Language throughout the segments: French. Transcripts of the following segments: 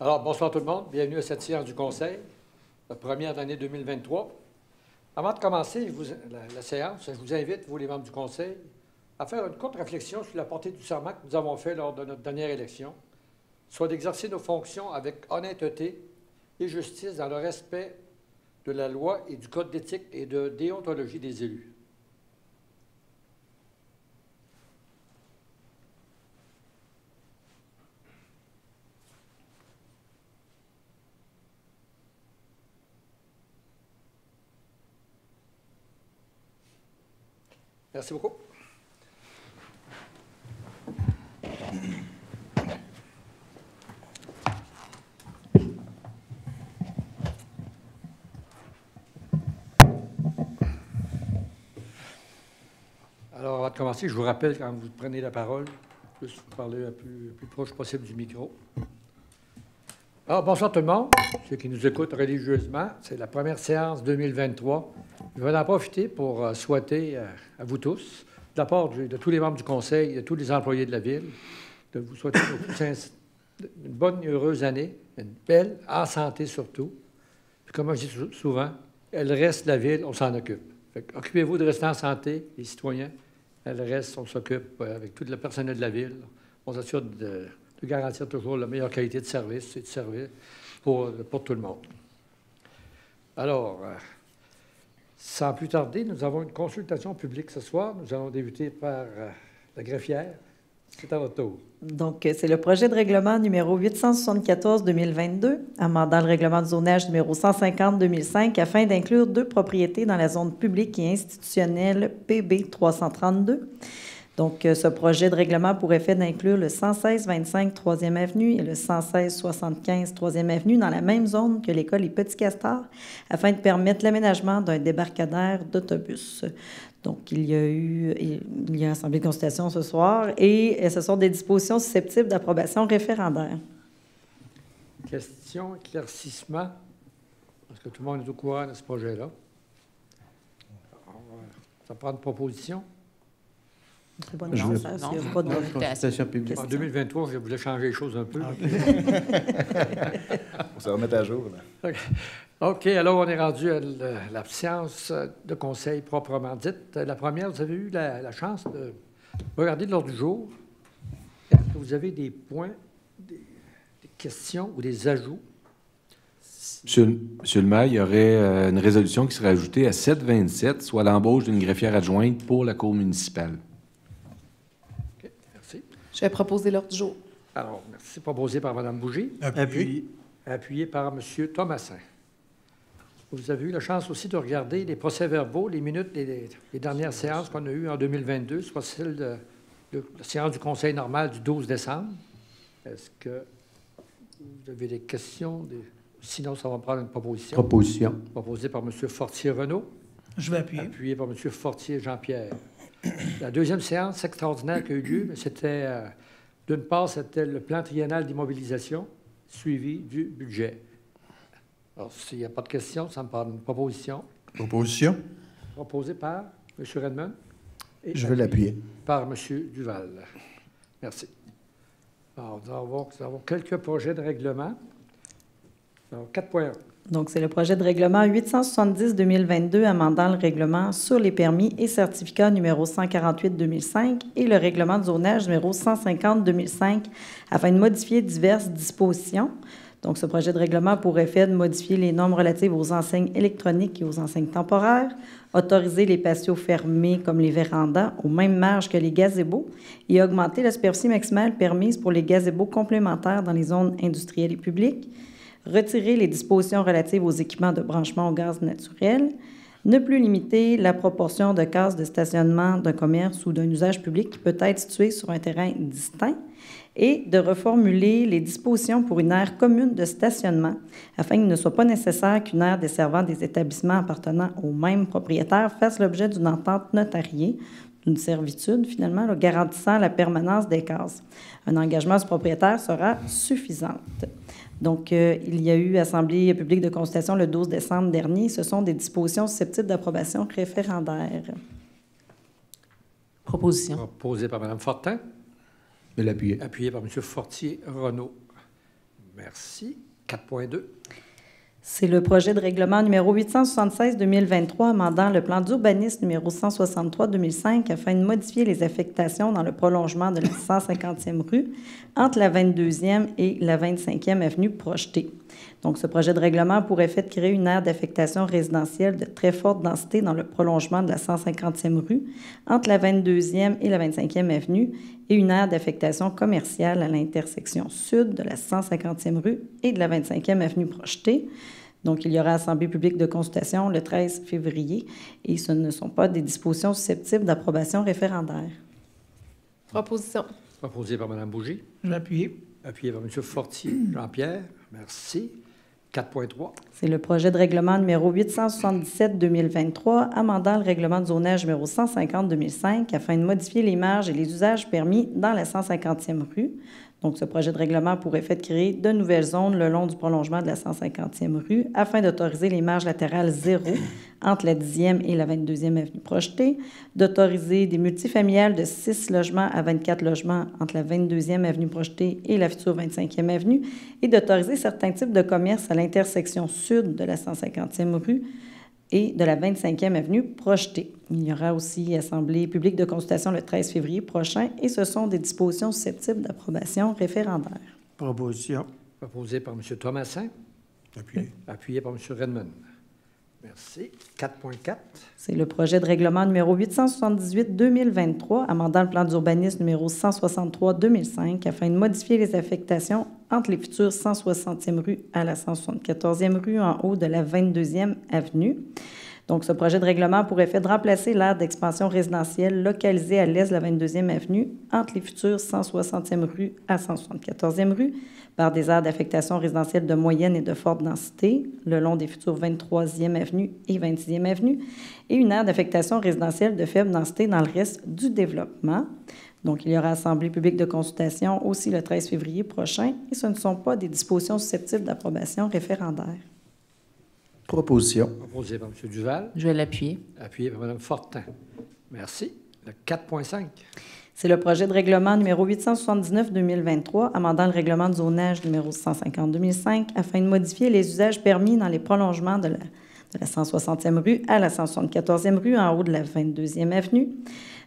Alors, bonsoir tout le monde. Bienvenue à cette séance du Conseil, la première de l'année 2023. Avant de commencer la séance, je vous invite, vous les membres du Conseil, à faire une courte réflexion sur la portée du serment que nous avons fait lors de notre dernière élection, soit d'exercer nos fonctions avec honnêteté et justice dans le respect de la loi et du code d'éthique et de déontologie des élus. Merci beaucoup. Alors, avant de commencer, je vous rappelle, quand vous prenez la parole, juste parler le plus proche possible du micro. Alors, bonsoir tout le monde, ceux qui nous écoutent religieusement. C'est la première séance 2023. Je vais en profiter pour souhaiter à vous tous, de la part de tous les membres du Conseil et de tous les employés de la Ville, de vous souhaiter une bonne et heureuse année, une belle, en santé surtout. Puis comme je dis souvent, elle reste la Ville, on s'en occupe. Occupez-vous de rester en santé, les citoyens. Elle reste, on s'occupe avec tout le personnel de la Ville. On s'assure de garantir toujours la meilleure qualité de service et de service pour tout le monde. Alors, sans plus tarder, nous avons une consultation publique ce soir. Nous allons débuter par la greffière. C'est à votre tour. Donc, c'est le projet de règlement numéro 874-2022, amendant le règlement de zonage numéro 150-2005 afin d'inclure 2 propriétés dans la zone publique et institutionnelle PB 332. Donc, ce projet de règlement a pour effet d'inclure le 116-25 3e Avenue et le 116-75 3e Avenue dans la même zone que l'école Les Petits Castors afin de permettre l'aménagement d'un débarcadère d'autobus. Donc, il y a assemblée de consultation ce soir et ce sont des dispositions susceptibles d'approbation référendaire. Question, éclaircissement. Est-ce que tout le monde est au courant de ce projet-là? Ça prend une proposition? C'est pas non, ça, il n'y a pas de consultation publique. En 2023, je voulais changer les choses un peu. On se remettre à jour. Là. OK, alors on est rendu à la séance de conseil proprement dite. La première, vous avez eu la chance de regarder l'ordre du jour. Est-ce que vous avez des points, des questions ou des ajouts? Monsieur le maire, il y aurait une résolution qui serait ajoutée à 727, soit l'embauche d'une greffière adjointe pour la cour municipale. OK, merci. Je vais proposer l'ordre du jour. Alors, merci. Proposé par Mme Bougie. Appuyé. Appuyé par M. Thomassin. Vous avez eu la chance aussi de regarder les procès-verbaux, les minutes des dernières séances qu'on a eues en 2022, soit celle de la séance du Conseil normal du 12 décembre. Est-ce que vous avez des questions? Sinon, ça va prendre une proposition. Proposition. Proposée par M. Fortier-Renaud. Je vais appuyer. Appuyé par M. Fortier-Jean-Pierre. La deuxième séance extraordinaire qui a eu lieu, c'était, d'une part, c'était le plan triennal d'immobilisation suivi du budget. Alors, s'il n'y a pas de questions, ça me parle d'une proposition. Proposition. Proposée par M. Redmond. Et Je vais l'appuyer. par M. Duval. Merci. Alors, nous avons quelques projets de règlement. Alors, 4.1. Donc, c'est le projet de règlement 870-2022 amendant le règlement sur les permis et certificats numéro 148-2005 et le règlement de zonage numéro 150-2005 afin de modifier diverses dispositions. Donc, ce projet de règlement a pour effet de modifier les normes relatives aux enseignes électroniques et aux enseignes temporaires, autoriser les patios fermés comme les vérandas aux mêmes marges que les gazebos et augmenter la superficie maximale permise pour les gazebos complémentaires dans les zones industrielles et publiques, retirer les dispositions relatives aux équipements de branchement au gaz naturel, ne plus limiter la proportion de cases de stationnement d'un commerce ou d'un usage public qui peut être situé sur un terrain distinct et de reformuler les dispositions pour une aire commune de stationnement afin qu'il ne soit pas nécessaire qu'une aire desservant des établissements appartenant au même propriétaire fasse l'objet d'une entente notariée, d'une servitude finalement, là, garantissant la permanence des cases. Un engagement du propriétaire sera suffisant. Donc, il y a eu assemblée publique de consultation le 12 décembre dernier. Ce sont des dispositions susceptibles d'approbation référendaire. Proposition. Proposée par Mme Fortin. Je vais l'appuyer. Appuyé par M. Fortier-Renaud. Merci. 4.2. C'est le projet de règlement numéro 876-2023 amendant le plan d'urbanisme numéro 163-2005 afin de modifier les affectations dans le prolongement de la 150e rue entre la 22e et la 25e avenue projetée. Donc, ce projet de règlement a pour effet de créer une aire d'affectation résidentielle de très forte densité dans le prolongement de la 150e rue entre la 22e et la 25e avenue et une aire d'affectation commerciale à l'intersection sud de la 150e rue et de la 25e avenue projetée. Donc, il y aura assemblée publique de consultation le 13 février et ce ne sont pas des dispositions susceptibles d'approbation référendaire. Proposition. Proposé par Mme Bougie. Je vais appuyer. Appuyé par M. Fortier. Jean-Pierre. Merci. 4.3. C'est le projet de règlement numéro 877-2023, amendant le règlement de zonage numéro 150-2005 afin de modifier les marges et les usages permis dans la 150e rue. Donc, ce projet de règlement a pour effet de créer de nouvelles zones le long du prolongement de la 150e rue afin d'autoriser les marges latérales zéro entre la 10e et la 22e avenue projetée, d'autoriser des multifamiliales de 6 logements à 24 logements entre la 22e avenue projetée et la future 25e avenue et d'autoriser certains types de commerces à l'intersection sud de la 150e rue et de la 25e avenue projetée. Il y aura aussi assemblée publique de consultation le 13 février prochain et ce sont des dispositions susceptibles d'approbation référendaire. Proposition. Proposé par M. Thomasin. Appuyé. Appuyé par M. Redmond. Merci. 4.4. C'est le projet de règlement numéro 878-2023, amendant le plan d'urbanisme numéro 163-2005 afin de modifier les affectations entre les futures 160e rue à la 174e rue en haut de la 22e avenue. Donc, ce projet de règlement a pour effet de remplacer l'aire d'expansion résidentielle localisée à l'est de la 22e avenue entre les futures 160e rue à 174e rue par des aires d'affectation résidentielle de moyenne et de forte densité le long des futures 23e avenue et 26e avenue et une aire d'affectation résidentielle de faible densité dans le reste du développement. Donc, il y aura assemblée publique de consultation aussi le 13 février prochain et ce ne sont pas des dispositions susceptibles d'approbation référendaire. Proposition. Proposé par M. Duval. Je vais l'appuyer. Appuyé par Mme Fortin. Merci. Le 4.5. C'est le projet de règlement numéro 879-2023, amendant le règlement de zonage numéro 150-2005 afin de modifier les usages permis dans les prolongements de la 160e rue à la 174e rue en haut de la 22e avenue.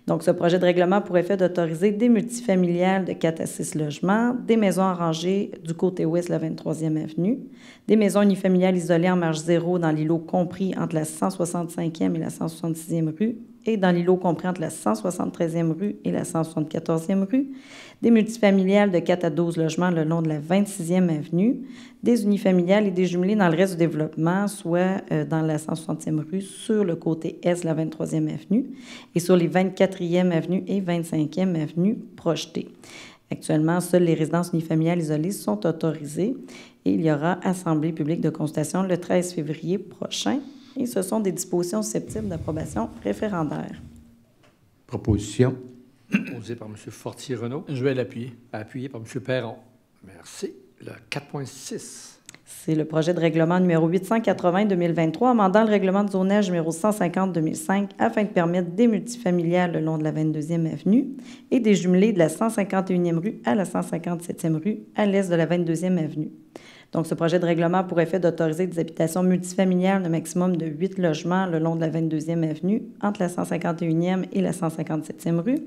Donc, ce projet de règlement a pour effet d'autoriser des multifamiliales de 4 à 6 logements, des maisons en rangée du côté ouest de la 23e avenue, des maisons unifamiliales isolées en marge zéro dans l'îlot compris entre la 165e et la 166e rue et dans l'îlot compris entre la 173e rue et la 174e rue, des multifamiliales de 4 à 12 logements le long de la 26e avenue, des unifamiliales et des jumelés dans le reste du développement, soit dans la 160e rue sur le côté est de la 23e avenue et sur les 24e avenue et 25e avenue projetées. Actuellement, seules les résidences unifamiliales isolées sont autorisées et il y aura assemblée publique de consultation le 13 février prochain et ce sont des dispositions susceptibles d'approbation référendaire. Proposition. Proposé par M. Fortier-Renaud. Je vais l'appuyer. Appuyé par M. Perron. Merci. Le 4.6. C'est le projet de règlement numéro 880-2023, amendant le règlement de zonage numéro 150-2005 afin de permettre des multifamiliales le long de la 22e avenue et des jumelés de la 151e rue à la 157e rue à l'est de la 22e avenue. Donc, ce projet de règlement a pour effet d'autoriser des habitations multifamiliales de maximum de 8 logements le long de la 22e avenue, entre la 151e et la 157e rue,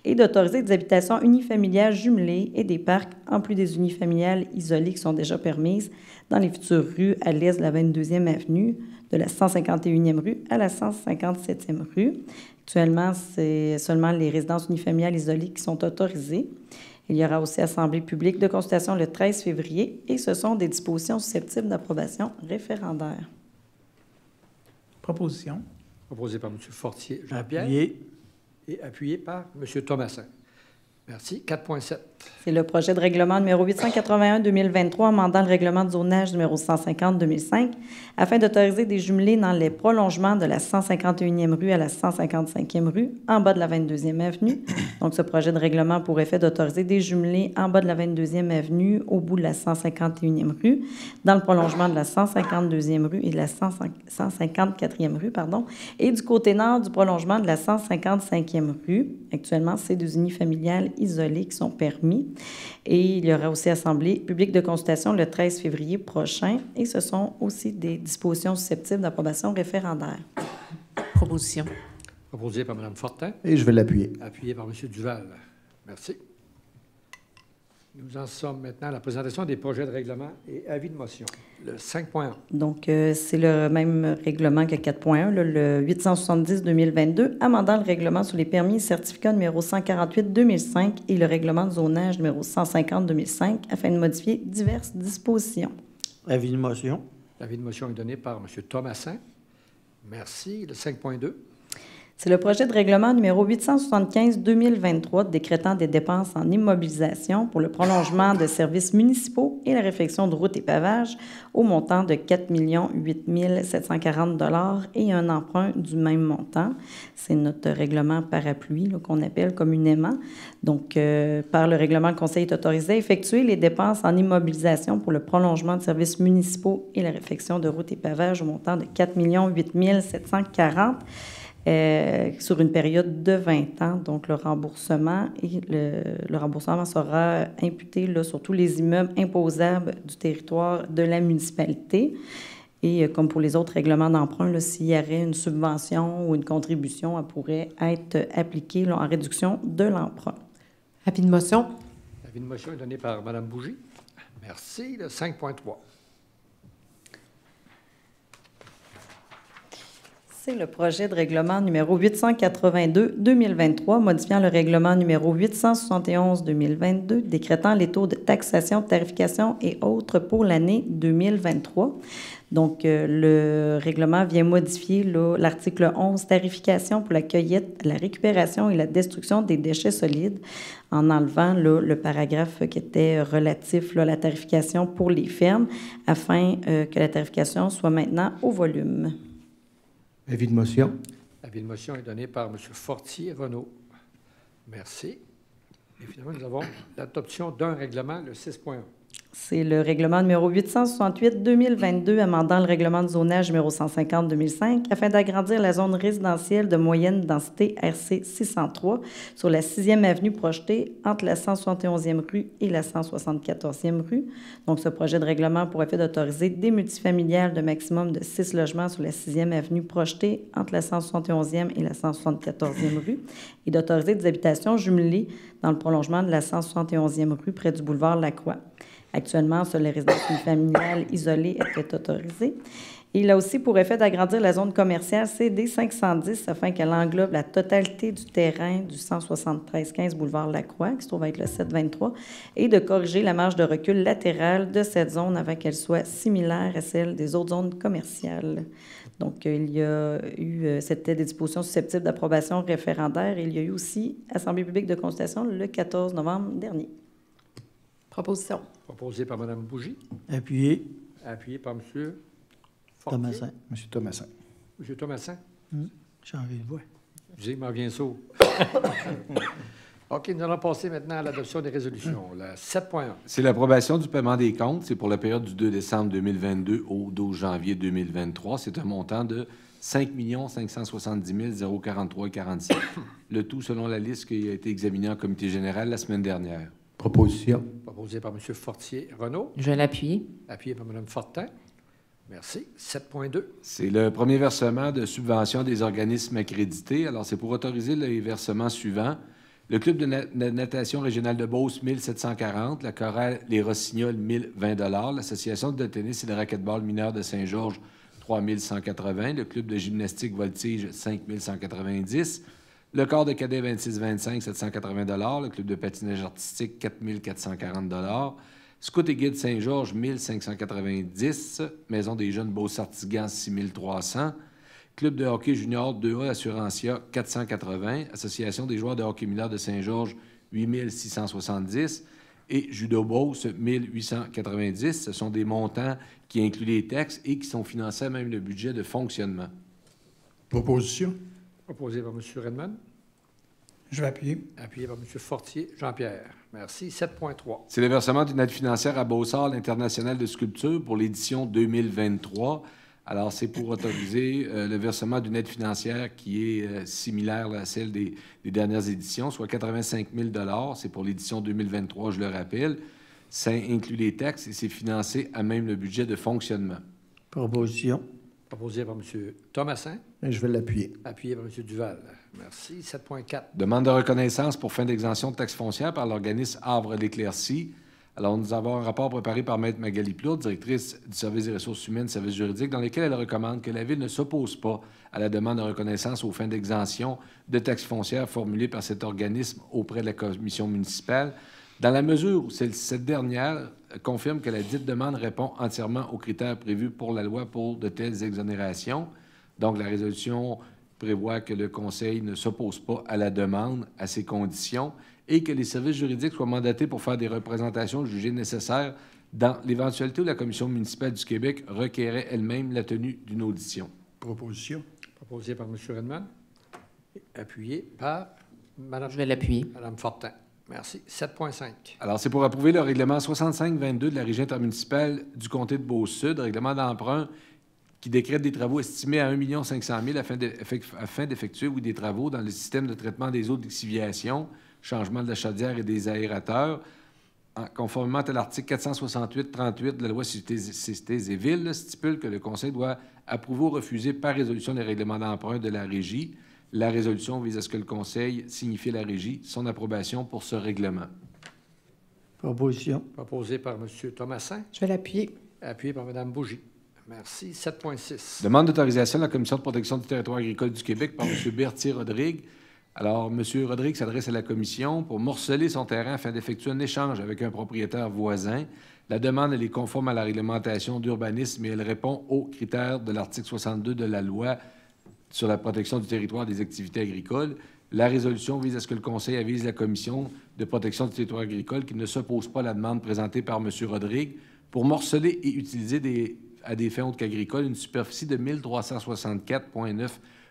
et d'autoriser des habitations unifamiliales jumelées et des parcs, en plus des unifamiliales isolées qui sont déjà permises, dans les futures rues à l'est de la 22e avenue, de la 151e rue à la 157e rue. Actuellement, c'est seulement les résidences unifamiliales isolées qui sont autorisées. Il y aura aussi assemblée publique de consultation le 13 février et ce sont des dispositions susceptibles d'approbation référendaire. Proposition. Proposé par M. Fortier Jean-Pierre. Appuyé. Et appuyé par M. Thomasin. Merci. 4.7. C'est le projet de règlement numéro 881-2023, amendant le règlement de zonage numéro 150-2005, afin d'autoriser des jumelés dans les prolongements de la 151e rue à la 155e rue, en bas de la 22e avenue. Donc, ce projet de règlement a pour effet d'autoriser des jumelés en bas de la 22e avenue, au bout de la 151e rue, dans le prolongement de la 152e rue et de la 154e rue, et du côté nord du prolongement de la 155e rue. Actuellement, c'est des unifamiliales isolées qui sont permis. Et il y aura aussi assemblée publique de consultation le 13 février prochain. Et ce sont aussi des dispositions susceptibles d'approbation référendaire. Proposition. Proposé par Mme Fortin, Et je vais l'appuyer. appuyé par M. Duval. Merci. Nous en sommes maintenant à la présentation des projets de règlement et avis de motion. Le 5.1. Donc, c'est le même règlement que 4.1, là, le 870-2022, amendant le règlement sur les permis et certificats numéro 148-2005 et le règlement de zonage numéro 150-2005 afin de modifier diverses dispositions. Avis de motion. L'avis de motion est donné par M. Thomassin. Merci. Le 5.2. C'est le projet de règlement numéro 875-2023 décrétant des dépenses en immobilisation pour le prolongement de services municipaux et la réfection de routes et pavages au montant de 4 008 740 $ et un emprunt du même montant. C'est notre règlement parapluie là, qu'on appelle communément. Donc, par le règlement, le Conseil est autorisé à effectuer les dépenses en immobilisation pour le prolongement de services municipaux et la réfection de routes et pavages au montant de 4 008 740 $ sur une période de 20 ans. Donc, le remboursement sera imputé là, sur tous les immeubles imposables du territoire de la municipalité. Et comme pour les autres règlements d'emprunt, s'il y avait une subvention ou une contribution, elle pourrait être appliquée là, en réduction de l'emprunt. Avis de motion. L'avis de motion est donné par Mme Bougie. Merci. Le 5.3. C'est le projet de règlement numéro 882-2023, modifiant le règlement numéro 871-2022, décrétant les taux de taxation, de tarification et autres pour l'année 2023. Donc, le règlement vient modifier l'article 11, tarification pour la cueillette, la récupération et la destruction des déchets solides, en enlevant le paragraphe qui était relatif à la tarification pour les fermes, afin que la tarification soit maintenant au volume. Avis de motion. L'avis de motion est donné par M. Fortier-Renaud. Merci. Et finalement, nous avons l'adoption d'un règlement, le 6.1. C'est le règlement numéro 868-2022, amendant le règlement de zonage numéro 150-2005, afin d'agrandir la zone résidentielle de moyenne densité RC 603 sur la 6e avenue projetée entre la 171e rue et la 174e rue. Donc, ce projet de règlement a pour effet d'autoriser des multifamiliales de maximum de 6 logements sur la 6e avenue projetée entre la 171e et la 174e rue et d'autoriser des habitations jumelées dans le prolongement de la 171e rue près du boulevard Lacroix. Actuellement, seules les résidences familiales isolées étaient autorisées. Et il a aussi pour effet d'agrandir la zone commerciale CD 510 afin qu'elle englobe la totalité du terrain du 173-15 boulevard Lacroix, qui se trouve être le 723, et de corriger la marge de recul latérale de cette zone afin qu'elle soit similaire à celle des autres zones commerciales. Donc, il y a eu, c'était des dispositions susceptibles d'approbation référendaire, et il y a eu aussi Assemblée publique de consultation le 14 novembre dernier. Proposition. Proposé par Mme Bougie, Appuyé. appuyé par M. Thomassin. Monsieur Thomassin. M. Thomassin. J'ai envie de voir. Excusez, il m'en vient sourd. OK, nous allons passer maintenant à l'adoption des résolutions. La 7.1. C'est l'approbation du paiement des comptes. C'est pour la période du 2 décembre 2022 au 12 janvier 2023. C'est un montant de 5 570 043,46. Le tout selon la liste qui a été examinée en comité général la semaine dernière. Proposition. Proposé par M. Fortier-Renaud, Je vais l'appuyer. appuyé par Mme Fortin. Merci. 7.2. C'est le premier versement de subvention des organismes accrédités. Alors, c'est pour autoriser les versements suivants. Le Club de natation régional de Beauce, 1 740. La chorale Les Rossignols, 1 020 l'Association de tennis et de racquetball mineur de Saint-Georges, 3 180. Le Club de gymnastique Voltige, 5 190. Le corps de cadet 26-25, 780 $. Le club de patinage artistique, 4 440 $. Scout et guide Saint-Georges, 1 590. Maison des jeunes Beauce-Artigan, 6 300. Club de hockey junior 2A Assurantia, 480. Association des joueurs de hockey mineur de Saint-Georges, 8 670. Et Judo Beauce, 1 890. Ce sont des montants qui incluent les taxes et qui sont financés à même le budget de fonctionnement. Proposition. Proposé par M. Redmond, Je vais appuyer. appuyé par M. Fortier Jean-Pierre. Merci. 7.3. C'est le versement d'une aide financière à Beauce-Arts, l'International de sculpture, pour l'édition 2023. Alors, c'est pour autoriser le versement d'une aide financière qui est similaire là, à celle des dernières éditions, soit 85 000 $ C'est pour l'édition 2023, je le rappelle. Ça inclut les taxes et c'est financé à même le budget de fonctionnement. Proposition. Proposé par M. Thomassin, Et je vais l'appuyer. appuyé par M. Duval. Merci. 7.4. Demande de reconnaissance pour fin d'exemption de taxes foncières par l'organisme Havre-l'Éclaircie. Alors, nous avons un rapport préparé par Mme Magali Plourde, directrice du service des ressources humaines, service juridique, dans lequel elle recommande que la Ville ne s'oppose pas à la demande de reconnaissance aux fins d'exemption de taxes foncières formulée par cet organisme auprès de la commission municipale, dans la mesure où cette dernière confirme que la dite demande répond entièrement aux critères prévus pour la loi pour de telles exonérations. Donc, la résolution prévoit que le Conseil ne s'oppose pas à la demande, à ces conditions, et que les services juridiques soient mandatés pour faire des représentations jugées nécessaires dans l'éventualité où la Commission municipale du Québec requérait elle-même la tenue d'une audition. Proposition. Proposé par M. Redmond, appuyé par Mme Je vais l'appuyer. Fortin. Merci. 7.5. Alors, c'est pour approuver le règlement 6522 de la Régie intermunicipale du comté de Beauce-Sud, règlement d'emprunt qui décrète des travaux estimés à 1 500 000 afin d'effectuer des travaux dans le système de traitement des eaux d'exciviation, changement de la chaudière et des aérateurs, conformément à l'article 468-38 de la loi Cités et Villes, stipule que le Conseil doit approuver ou refuser par résolution les règlements d'emprunt de la Régie. La résolution vise à ce que le Conseil signifie à la Régie son approbation pour ce règlement. Proposition. Proposé par M. Thomassin, Je vais l'appuyer. appuyé par Mme Bougie. Merci. 7.6. Demande d'autorisation de la Commission de protection du territoire agricole du Québec par M. Berthier-Rodrigue. Alors, M. Rodrigue s'adresse à la Commission pour morceler son terrain afin d'effectuer un échange avec un propriétaire voisin. La demande, elle est conforme à la réglementation d'urbanisme et elle répond aux critères de l'article 62 de la loi sur la protection du territoire des activités agricoles. La résolution vise à ce que le Conseil avise la Commission de protection du territoire agricole qui ne s'oppose pas à la demande présentée par M. Rodrigue pour morceler et utiliser à des fins autres qu'agricoles une superficie de 1 364,9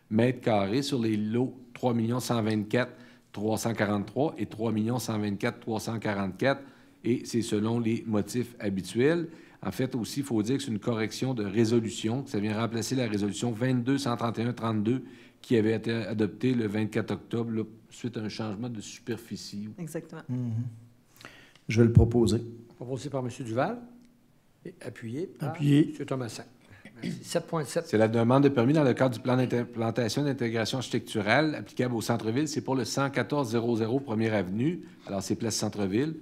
mètres carrés sur les lots 3 124 343 et 3 124 344, et c'est selon les motifs habituels. En fait, aussi, il faut dire que c'est une correction de résolution, que ça vient remplacer la résolution 22-131-32 qui avait été adoptée le 24 octobre là, suite à un changement de superficie. Exactement. Je vais le proposer. Proposé par M. Duval et appuyé par Appuyé. M. Thomassin. Merci. 7.7. C'est la demande de permis dans le cadre du plan d'implantation d'intégration architecturale applicable au centre-ville. C'est pour le 11400 1er Avenue. Alors, c'est Place Centre-Ville.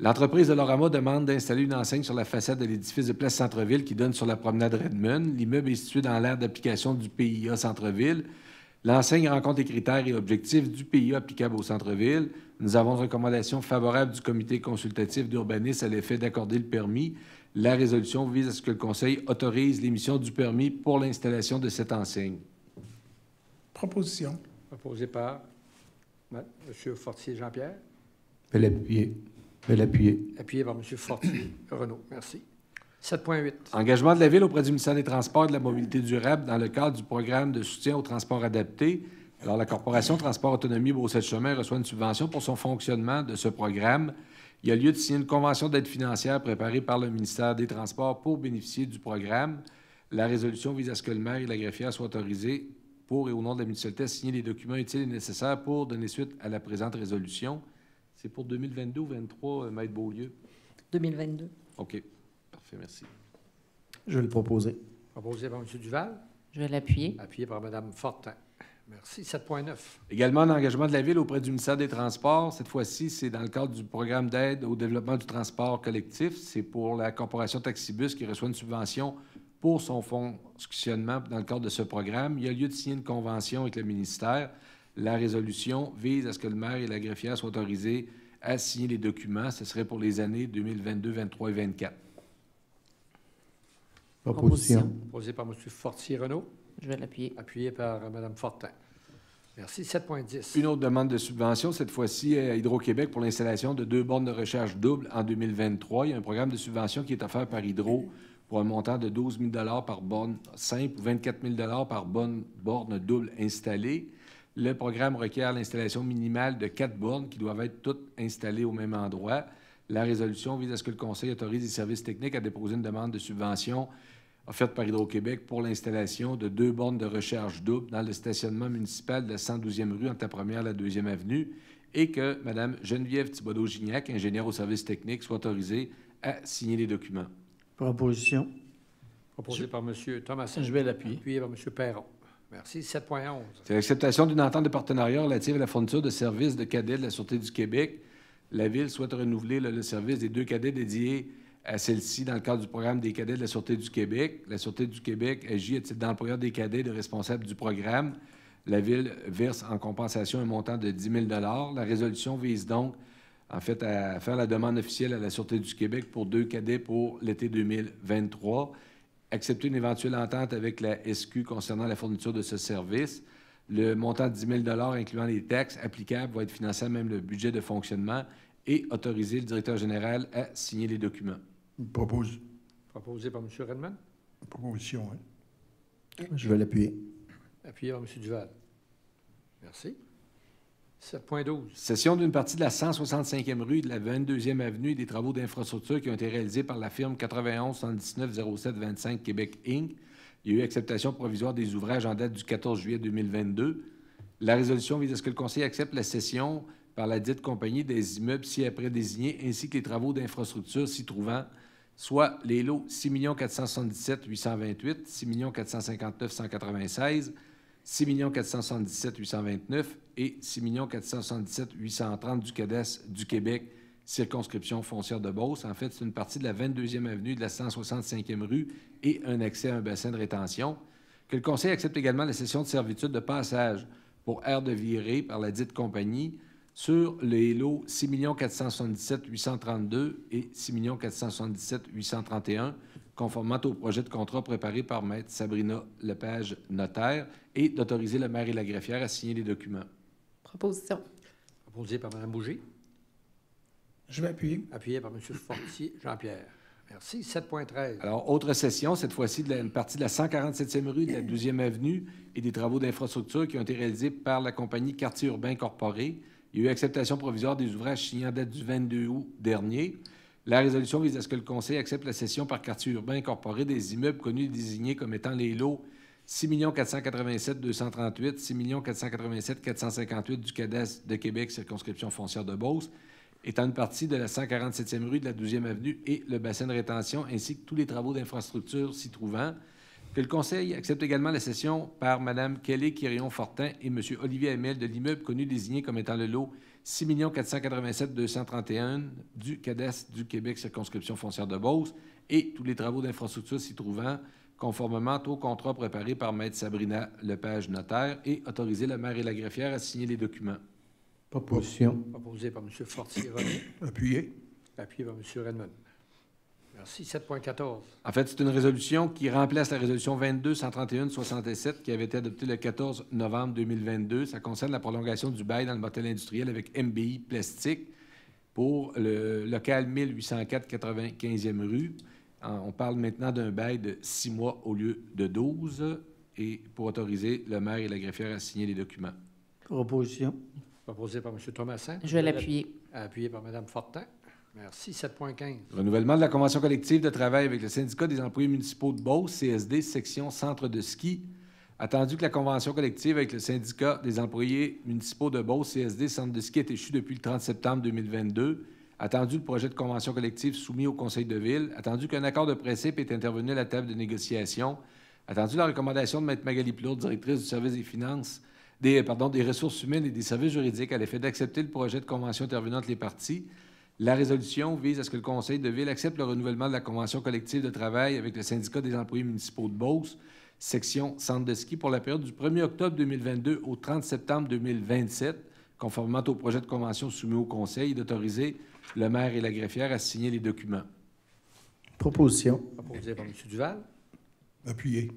L'entreprise de Lorama demande d'installer une enseigne sur la façade de l'édifice de Place Centre-Ville qui donne sur la promenade Redmond. L'immeuble est situé dans l'aire d'application du PIA Centre-Ville. L'enseigne rencontre les critères et objectifs du PIA applicable au centre-ville. Nous avons une recommandation favorable du comité consultatif d'urbanisme à l'effet d'accorder le permis. La résolution vise à ce que le Conseil autorise l'émission du permis pour l'installation de cette enseigne. Proposition. Proposé par M. Fortier Jean-Pierre, Je vais l'appuyer. Je vais l'appuyer. appuyé par M. Fortier Renaud. Merci. 7.8. Engagement de la Ville auprès du ministère des Transports et de la Mobilité durable dans le cadre du programme de soutien au transport adapté. Alors, la Corporation Transport Autonomie Beauce-Chemin reçoit une subvention pour son fonctionnement de ce programme. Il y a lieu de signer une convention d'aide financière préparée par le ministère des Transports pour bénéficier du programme. La résolution vise à ce que le maire et la greffière soient autorisés pour et au nom de la municipalité à signer les documents utiles et nécessaires pour donner suite à la présente résolution. C'est pour 2022 ou 2023, Maître Beaulieu? 2022. OK. Parfait, merci. Je vais le proposer. Proposé par M. Duval, Je vais l'appuyer. appuyé par Mme Fortin. Merci. 7.9. Également, un engagement de la Ville auprès du ministère des Transports. Cette fois-ci, c'est dans le cadre du programme d'aide au développement du transport collectif. C'est pour la Corporation Taxibus qui reçoit une subvention pour son fonctionnement dans le cadre de ce programme. Il y a lieu de signer une convention avec le ministère. La résolution vise à ce que le maire et la greffière soient autorisés à signer les documents. Ce serait pour les années 2022, 2023 et 2024. Proposition. Proposé par M. Fortier Renaud, Je vais l'appuyer. appuyé par Mme Fortin. Merci. 7.10. Une autre demande de subvention, cette fois-ci à Hydro-Québec pour l'installation de 2 bornes de recharge double en 2023. Il y a un programme de subvention qui est offert par Hydro pour un montant de 12 000 par borne simple ou 24 000 par borne double installée. Le programme requiert l'installation minimale de 4 bornes qui doivent être toutes installées au même endroit. La résolution vise à ce que le Conseil autorise les services techniques à déposer une demande de subvention offerte par Hydro-Québec pour l'installation de 2 bornes de recharge double dans le stationnement municipal de la 112e rue entre la 1e et la 2e avenue et que Mme Geneviève Thibodeau-Gignac, ingénieure au service technique, soit autorisée à signer les documents. Proposition. Proposé par M. Thomasin. Je vais l'appuyer. Appuyé par M. Perron. Merci. 7.11. C'est l'acceptation d'une entente de partenariat relative à la fourniture de services de cadets de la Sûreté du Québec. La Ville souhaite renouveler le service des 2 cadets dédiés à celle-ci dans le cadre du programme des cadets de la Sûreté du Québec. La Sûreté du Québec agit à titre d'employeur des cadets et de responsable du programme. La Ville verse en compensation un montant de 10 000 $. La résolution vise donc, en fait, à faire la demande officielle à la Sûreté du Québec pour 2 cadets pour l'été 2023. Accepter une éventuelle entente avec la SQ concernant la fourniture de ce service. Le montant de 10 000 $ incluant les taxes applicables va être financé à même le budget de fonctionnement et autoriser le directeur général à signer les documents. Propose. Proposé par M. Redmond. Proposition, hein? Je vais l'appuyer. Appuyé par M. Duval. Merci. 7.12. Cession d'une partie de la 165e rue et de la 22e avenue et des travaux d'infrastructure qui ont été réalisés par la firme 91 79 07 25 Québec Inc. Il y a eu acceptation provisoire des ouvrages en date du 14 juillet 2022. La résolution vise à ce que le Conseil accepte la cession par la dite compagnie des immeubles ci-après désignés ainsi que les travaux d'infrastructure s'y trouvant, soit les lots 6 477 828, 6 459 196, 6 477 829 et 6 477 830 du cadastre du Québec, circonscription foncière de Beauce. En fait, c'est une partie de la 22e avenue de la 165e rue et un accès à un bassin de rétention. Que le Conseil accepte également la cession de servitude de passage pour aire de virée par la dite compagnie sur les lots 6 477 832 et 6 477 831, conformément au projet de contrat préparé par Maître Sabrina Lepage, notaire, et d'autoriser le maire et la greffière à signer les documents. Proposition. Proposé par Mme Bouger. Je vais appuyer. Appuyé par M. Fortier Jean-Pierre. Merci. 7.13. Alors, autre session, cette fois-ci, une partie de la 147e rue de la 12e avenue et des travaux d'infrastructure qui ont été réalisés par la compagnie Quartier Urbain Corporé. Il y a eu acceptation provisoire des ouvrages signés en date du 22 août dernier. La résolution vise à ce que le Conseil accepte la cession par Quartier Urbain Incorporé des immeubles connus et désignés comme étant les lots 6 487 238, 6 487 458 du cadastre de Québec, circonscription foncière de Beauce, étant une partie de la 147e rue de la 12e avenue et le bassin de rétention, ainsi que tous les travaux d'infrastructure s'y trouvant. Que le Conseil accepte également la cession par Mme Kelly Quirion-Fortin et M. Olivier Hamel de l'immeuble connu désigné comme étant le lot 6 487 231 du cadastre du Québec, circonscription foncière de Beauce, et tous les travaux d'infrastructure s'y trouvant, conformément au contrat préparé par Maître Sabrina Lepage, notaire, et autoriser le maire et la greffière à signer les documents. Proposition. Proposé par M. Fortier-René. Appuyé. Appuyé par M. Redmond. Merci. 7.14. En fait, c'est une résolution qui remplace la résolution 22-131-67 qui avait été adoptée le 14 novembre 2022. Ça concerne la prolongation du bail dans le motel industriel avec MBI Plastique pour le local 1804 95e rue. On parle maintenant d'un bail de 6 mois au lieu de 12 et pour autoriser le maire et la greffière à signer les documents. Proposition. Proposé par M. Thomasin. Je vais l'appuyer. Appuyé par Mme Fortin. Merci. 7.15. Renouvellement de la convention collective de travail avec le syndicat des employés municipaux de Beauce, CSD, section centre de ski. Attendu que la convention collective avec le syndicat des employés municipaux de Beauce, CSD, centre de ski, est échue depuis le 30 septembre 2022. Attendu le projet de convention collective soumis au conseil de ville. Attendu qu'un accord de principe est intervenu à la table de négociation. Attendu la recommandation de Mme Magali Plourde, directrice du service des finances, des ressources humaines et des services juridiques à l'effet d'accepter le projet de convention intervenant entre les parties. La résolution vise à ce que le conseil de ville accepte le renouvellement de la convention collective de travail avec le syndicat des employés municipaux de Beauce, section centre de ski, pour la période du 1er octobre 2022 au 30 septembre 2027, conformément au projet de convention soumis au conseil, et d'autoriser le maire et la greffière à signer les documents. Proposition. Proposé par M. Duval. Appuyé.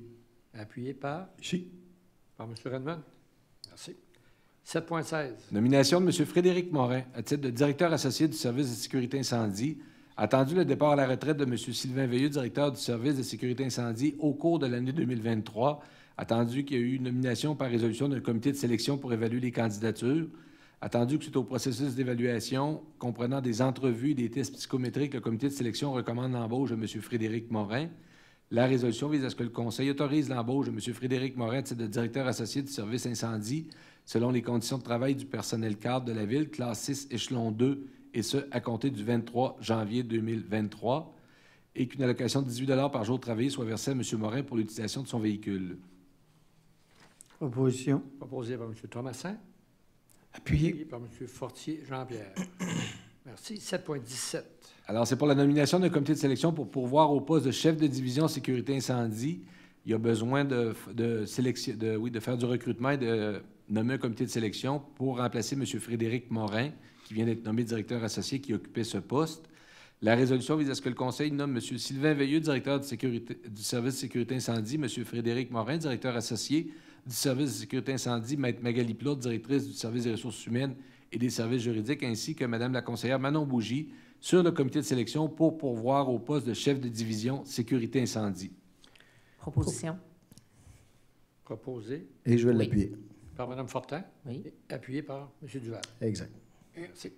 Appuyé par Ici. M. Redmond. Merci. 7.16. Nomination de M. Frédéric Morin à titre de directeur associé du service de sécurité incendie. Attendu le départ à la retraite de M. Sylvain Veilleux, directeur du service de sécurité incendie, au cours de l'année 2023. Attendu qu'il y a eu une nomination par résolution d'un comité de sélection pour évaluer les candidatures. Attendu que suite au processus d'évaluation comprenant des entrevues et des tests psychométriques, le comité de sélection recommande l'embauche de M. Frédéric Morin. La résolution vise à ce que le Conseil autorise l'embauche de M. Frédéric Morin à titre de directeur associé du service incendie selon les conditions de travail du personnel cadre de la Ville, classe 6, échelon 2, et ce, à compter du 23 janvier 2023, et qu'une allocation de 18 $ par jour travaillé soit versée à M. Morin pour l'utilisation de son véhicule. Proposition. Proposé par M. Thomasin. Appuyé. Appuyé par M. Fortier Jean-Pierre. Merci. 7.17. Alors, c'est pour la nomination d'un comité de sélection pour pourvoir au poste de chef de division sécurité incendie. Il y a besoin de faire du recrutement et de nommer un comité de sélection pour remplacer M. Frédéric Morin, qui vient d'être nommé directeur associé, qui occupait ce poste. La résolution vise à ce que le Conseil nomme M. Sylvain Veilleux, directeur du service de sécurité incendie, M. Frédéric Morin, directeur associé du service de sécurité incendie, Mme Magali Plourde, directrice du service des ressources humaines et des services juridiques, ainsi que Mme la conseillère Manon Bougie, sur le comité de sélection pour pourvoir au poste de chef de division sécurité incendie. Proposition. Proposé Et je vais Oui. l'appuyer. par Mme Fortin. Oui. Et appuyé par M. Duval. Exact. Merci.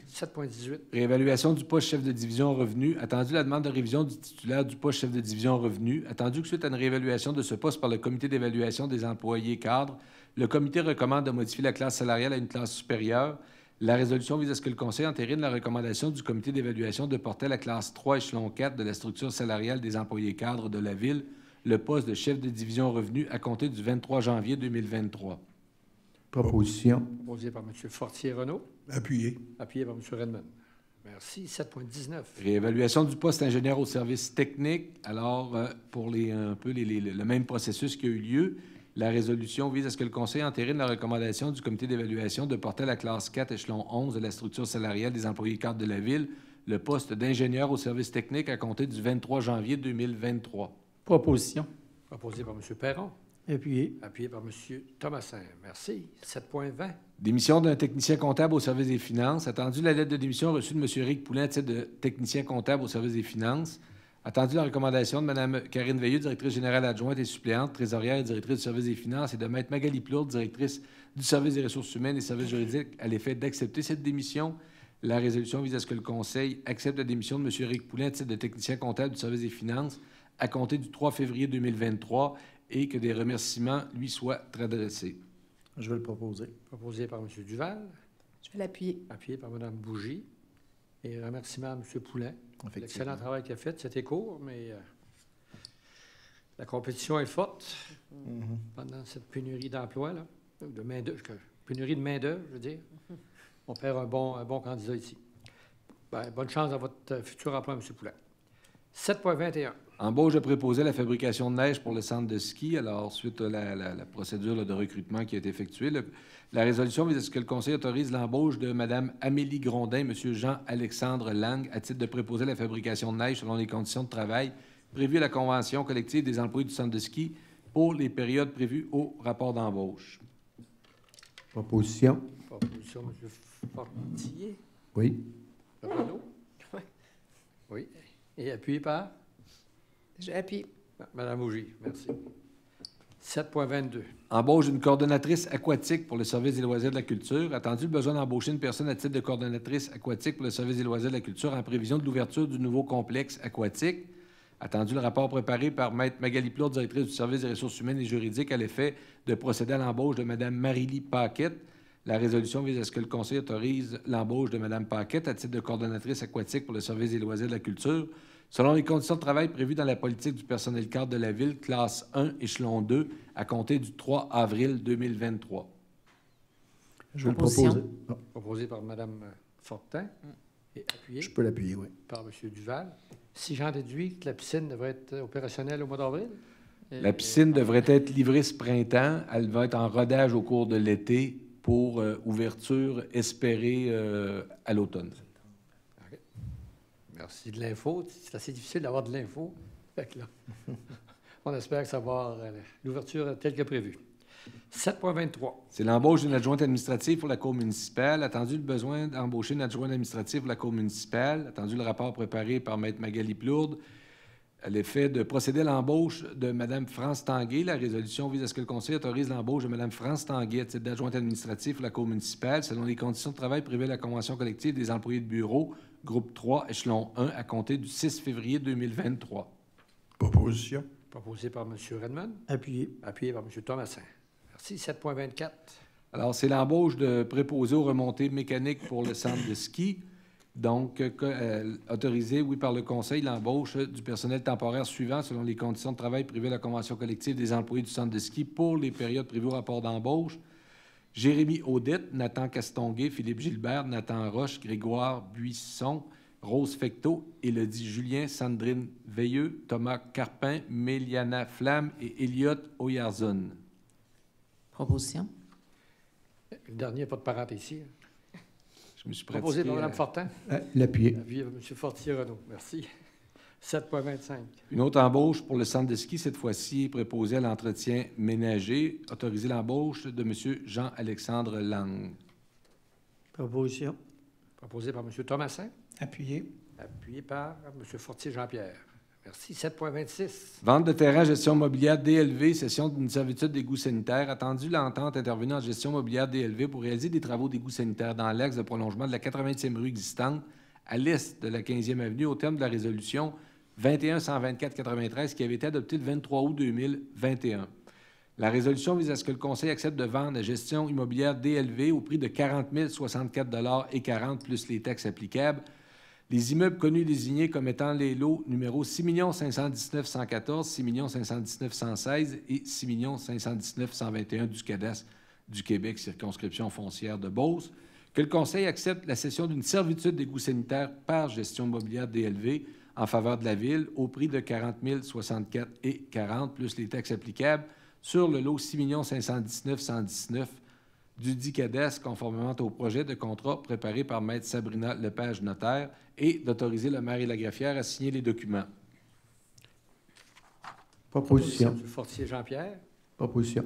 7.18. Réévaluation du poste chef de division revenu. Attendu la demande de révision du titulaire du poste chef de division revenu. Attendu que suite à une réévaluation de ce poste par le comité d'évaluation des employés cadres, le comité recommande de modifier la classe salariale à une classe supérieure. La résolution vise à ce que le Conseil entérine la recommandation du comité d'évaluation de porter à la classe 3, échelon 4 de la structure salariale des employés cadres de la Ville, le poste de chef de division revenu à compter du 23 janvier 2023. Proposition. Proposé par M. Fortier-Renaud. Appuyé. Appuyé par M. Redmond. Merci. 7.19. Réévaluation du poste ingénieur au service technique. Alors, pour le même processus qui a eu lieu, la résolution vise à ce que le Conseil entérine la recommandation du comité d'évaluation de porter à la classe 4, échelon 11 de la structure salariale des employés cadres de la Ville, le poste d'ingénieur au service technique à compter du 23 janvier 2023. Proposition. Proposé par M. Perron. Appuyé. Appuyé par M. Thomasin. Merci. 7.20. Démission d'un technicien comptable au service des finances. Attendu la lettre de démission reçue de M. Éric Poulin à titre de technicien comptable au service des finances. Attendu la recommandation de Mme Karine Veilleux, directrice générale adjointe et suppléante, trésorière et directrice du service des finances, et de Mme Magali Plourde, directrice du service des ressources humaines et services juridiques, à l'effet d'accepter cette démission. La résolution vise à ce que le Conseil accepte la démission de M. Éric Poulin à titre de technicien comptable du service des finances à compter du 3 février 2023 et que des remerciements lui soient adressés. Je vais le proposer. Proposé par M. Duval. Je vais l'appuyer. Appuyé par Mme Bougie. Et remerciements à M. Poulin. Effectivement. L'excellent travail qu'il a fait. C'était court, mais la compétition est forte pendant cette pénurie d'emploi, là, de main-d'œuvre, pénurie de main-d'œuvre, je veux dire. On perd un bon candidat ici. Ben, bonne chance dans votre futur emploi, M. Poulin. 7.21. Embauche de préposé à la fabrication de neige pour le centre de ski. Alors, suite à la procédure de recrutement qui a été effectuée, la résolution vise à ce que le Conseil autorise l'embauche de Mme Amélie Grondin et M. Jean-Alexandre Lang à titre de préposé à la fabrication de neige selon les conditions de travail prévues à la Convention collective des employés du centre de ski pour les périodes prévues au rapport d'embauche. Proposition. Proposition, M. Fortier. Oui. Renaud. Oui. Oui. Et appuyé par Je appuie. Mme Bougie. Merci. 7.22. Embauche d'une coordonnatrice aquatique pour le service des loisirs de la culture. Attendu le besoin d'embaucher une personne à titre de coordonnatrice aquatique pour le service des loisirs de la culture en prévision de l'ouverture du nouveau complexe aquatique. Attendu le rapport préparé par Mme Magali Plourde, directrice du service des ressources humaines et juridiques, à l'effet de procéder à l'embauche de Mme Marie-Lie Paquette. La résolution vise à ce que le Conseil autorise l'embauche de Mme Paquette à titre de coordonnatrice aquatique pour le service des loisirs de la culture, selon les conditions de travail prévues dans la politique du personnel cadre de la Ville, classe 1, échelon 2, à compter du 3 avril 2023. Je vais le Proposition. proposer. Ah, Proposé par Mme Fortin et appuyé je peux l'appuyer, oui. par M. Duval. Si j'en déduis que la piscine devrait être opérationnelle au mois d'avril? La piscine devrait être livrée ce printemps. Elle va être en rodage au cours de l'été pour ouverture espérée à l'automne. OK. Merci de l'info. C'est assez difficile d'avoir de l'info. Fait que là, on espère que ça va avoir l'ouverture telle que prévue. 7.23. C'est l'embauche d'une adjointe administrative pour la Cour municipale. Attendu le besoin d'embaucher une adjointe administrative pour la Cour municipale. Attendu le rapport préparé par Mme Magali Plourde. À l'effet de procéder à l'embauche de Mme France Tanguay. La résolution vise à ce que le Conseil autorise l'embauche de Mme France Tanguay à titre d'adjointe administrative pour la Cour municipale selon les conditions de travail prévues à la Convention collective des employés de bureau, groupe 3, échelon 1, à compter du 6 février 2023. Proposition. Proposé par M. Redmond, Appuyé. appuyé par M. Thomasin. Merci. 7.24. Alors, c'est l'embauche de préposés aux remontées mécaniques pour le centre de ski. Donc, autorisé, oui, par le Conseil, l'embauche du personnel temporaire suivant selon les conditions de travail prévues à la Convention collective des employés du centre de ski pour les périodes prévues au rapport d'embauche. Jérémy Audette, Nathan Castonguay, Philippe Gilbert, Nathan Roche, Grégoire Buisson, Rose Fecteau, Élodie Julien, Sandrine Veilleux, Thomas Carpin, Méliana Flamme et Elliott Oyarzun. Proposition. Le dernier, pas de parente ici. Je me suis Proposé pratiqué par à- Mme Fortin, L'appuyer. appuyé par M. Fortier-Renaud. Merci. 7.25. Une autre embauche pour le centre de ski, cette fois-ci préposé à l'entretien ménager. Autoriser l'embauche de M. Jean-Alexandre Lang. Proposition. Proposé par M. Thomasin, Appuyé. appuyé par M. Fortier-Jean-Pierre. Merci. 7.26. Vente de terrain, gestion mobilière DLV, cession d'une servitude d'égout sanitaire. Attendu l'entente intervenue en gestion mobilière DLV pour réaliser des travaux d'égout sanitaire dans l'axe de prolongement de la 80e rue existante à l'est de la 15e avenue au terme de la résolution 21-124-93 qui avait été adoptée le 23 août 2021. La résolution vise à ce que le Conseil accepte de vendre la gestion immobilière DLV au prix de 40 064,40 $ plus les taxes applicables. Les immeubles connus désignés comme étant les lots numéros 6 519 114, 6 519 116 et 6 519 121 du cadastre du Québec, circonscription foncière de Beauce, que le Conseil accepte la cession d'une servitude d'égout sanitaire par gestion immobilière DLV en faveur de la Ville au prix de 40 064,40 plus les taxes applicables sur le lot 6 519 119 du dit cadastre, conformément au projet de contrat préparé par Maître Sabrina Lepage, notaire, et d'autoriser le maire et la greffière à signer les documents. Proposition. M. Fortier-Jean-Pierre, Proposition.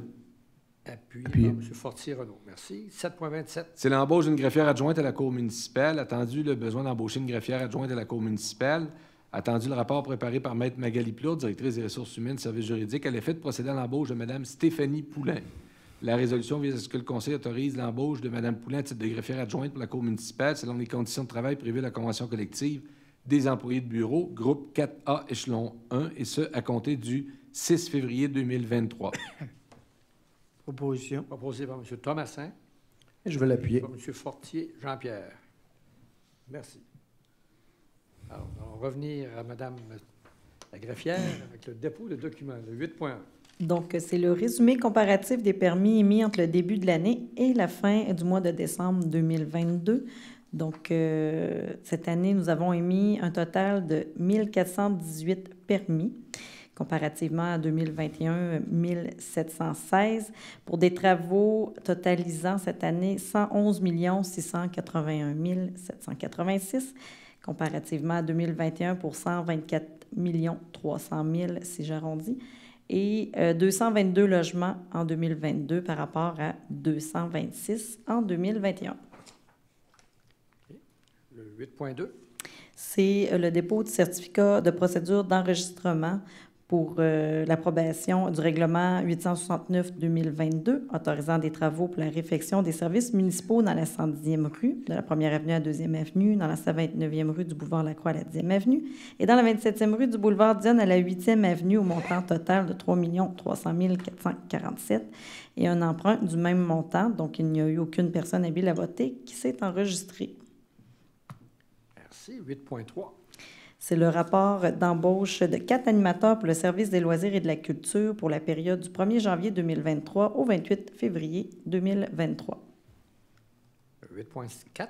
appuyé Appuyé. par M. Fortier-Renaud. Merci. 7.27. C'est l'embauche d'une greffière adjointe à la Cour municipale. Attendu le besoin d'embaucher une greffière adjointe à la Cour municipale. Attendu le rapport préparé par Maître Magali Plourde, directrice des ressources humaines et services juridiques, à l'effet de procéder à l'embauche de Mme Stéphanie Poulain. La résolution vise à ce que le Conseil autorise l'embauche de Mme Poulain à titre de greffière adjointe pour la Cour municipale selon les conditions de travail prévues à la Convention collective des employés de bureau, groupe 4A, échelon 1, et ce, à compter du 6 février 2023. Proposition. Proposé par M. Thomasin, Je vais l'appuyer. par M. Fortier-Jean-Pierre. Merci. Alors, nous allons revenir à Mme la greffière avec le dépôt de documents, le 8.1. Donc, c'est le résumé comparatif des permis émis entre le début de l'année et la fin du mois de décembre 2022. Donc, cette année, nous avons émis un total de 1418 permis, comparativement à 2021, 1716, pour des travaux totalisant cette année 111 681 786, comparativement à 2021 pour 124 300 000, si j'arrondis, et 222 logements en 2022 par rapport à 226 en 2021. Le 8.2. C'est le dépôt de certificat de procédure d'enregistrement pour l'approbation du règlement 869-2022, autorisant des travaux pour la réfection des services municipaux dans la 110e rue, de la 1e avenue à la 2e avenue, dans la 129e rue du boulevard Lacroix à la 10e avenue, et dans la 27e rue du boulevard Dionne à la 8e avenue, au montant total de 3 300 447, et un emprunt du même montant, donc il n'y a eu aucune personne habile à voter qui s'est enregistrée. Merci. 8.3. C'est le rapport d'embauche de 4 animateurs pour le service des loisirs et de la culture pour la période du 1er janvier 2023 au 28 février 2023. Le 8.4.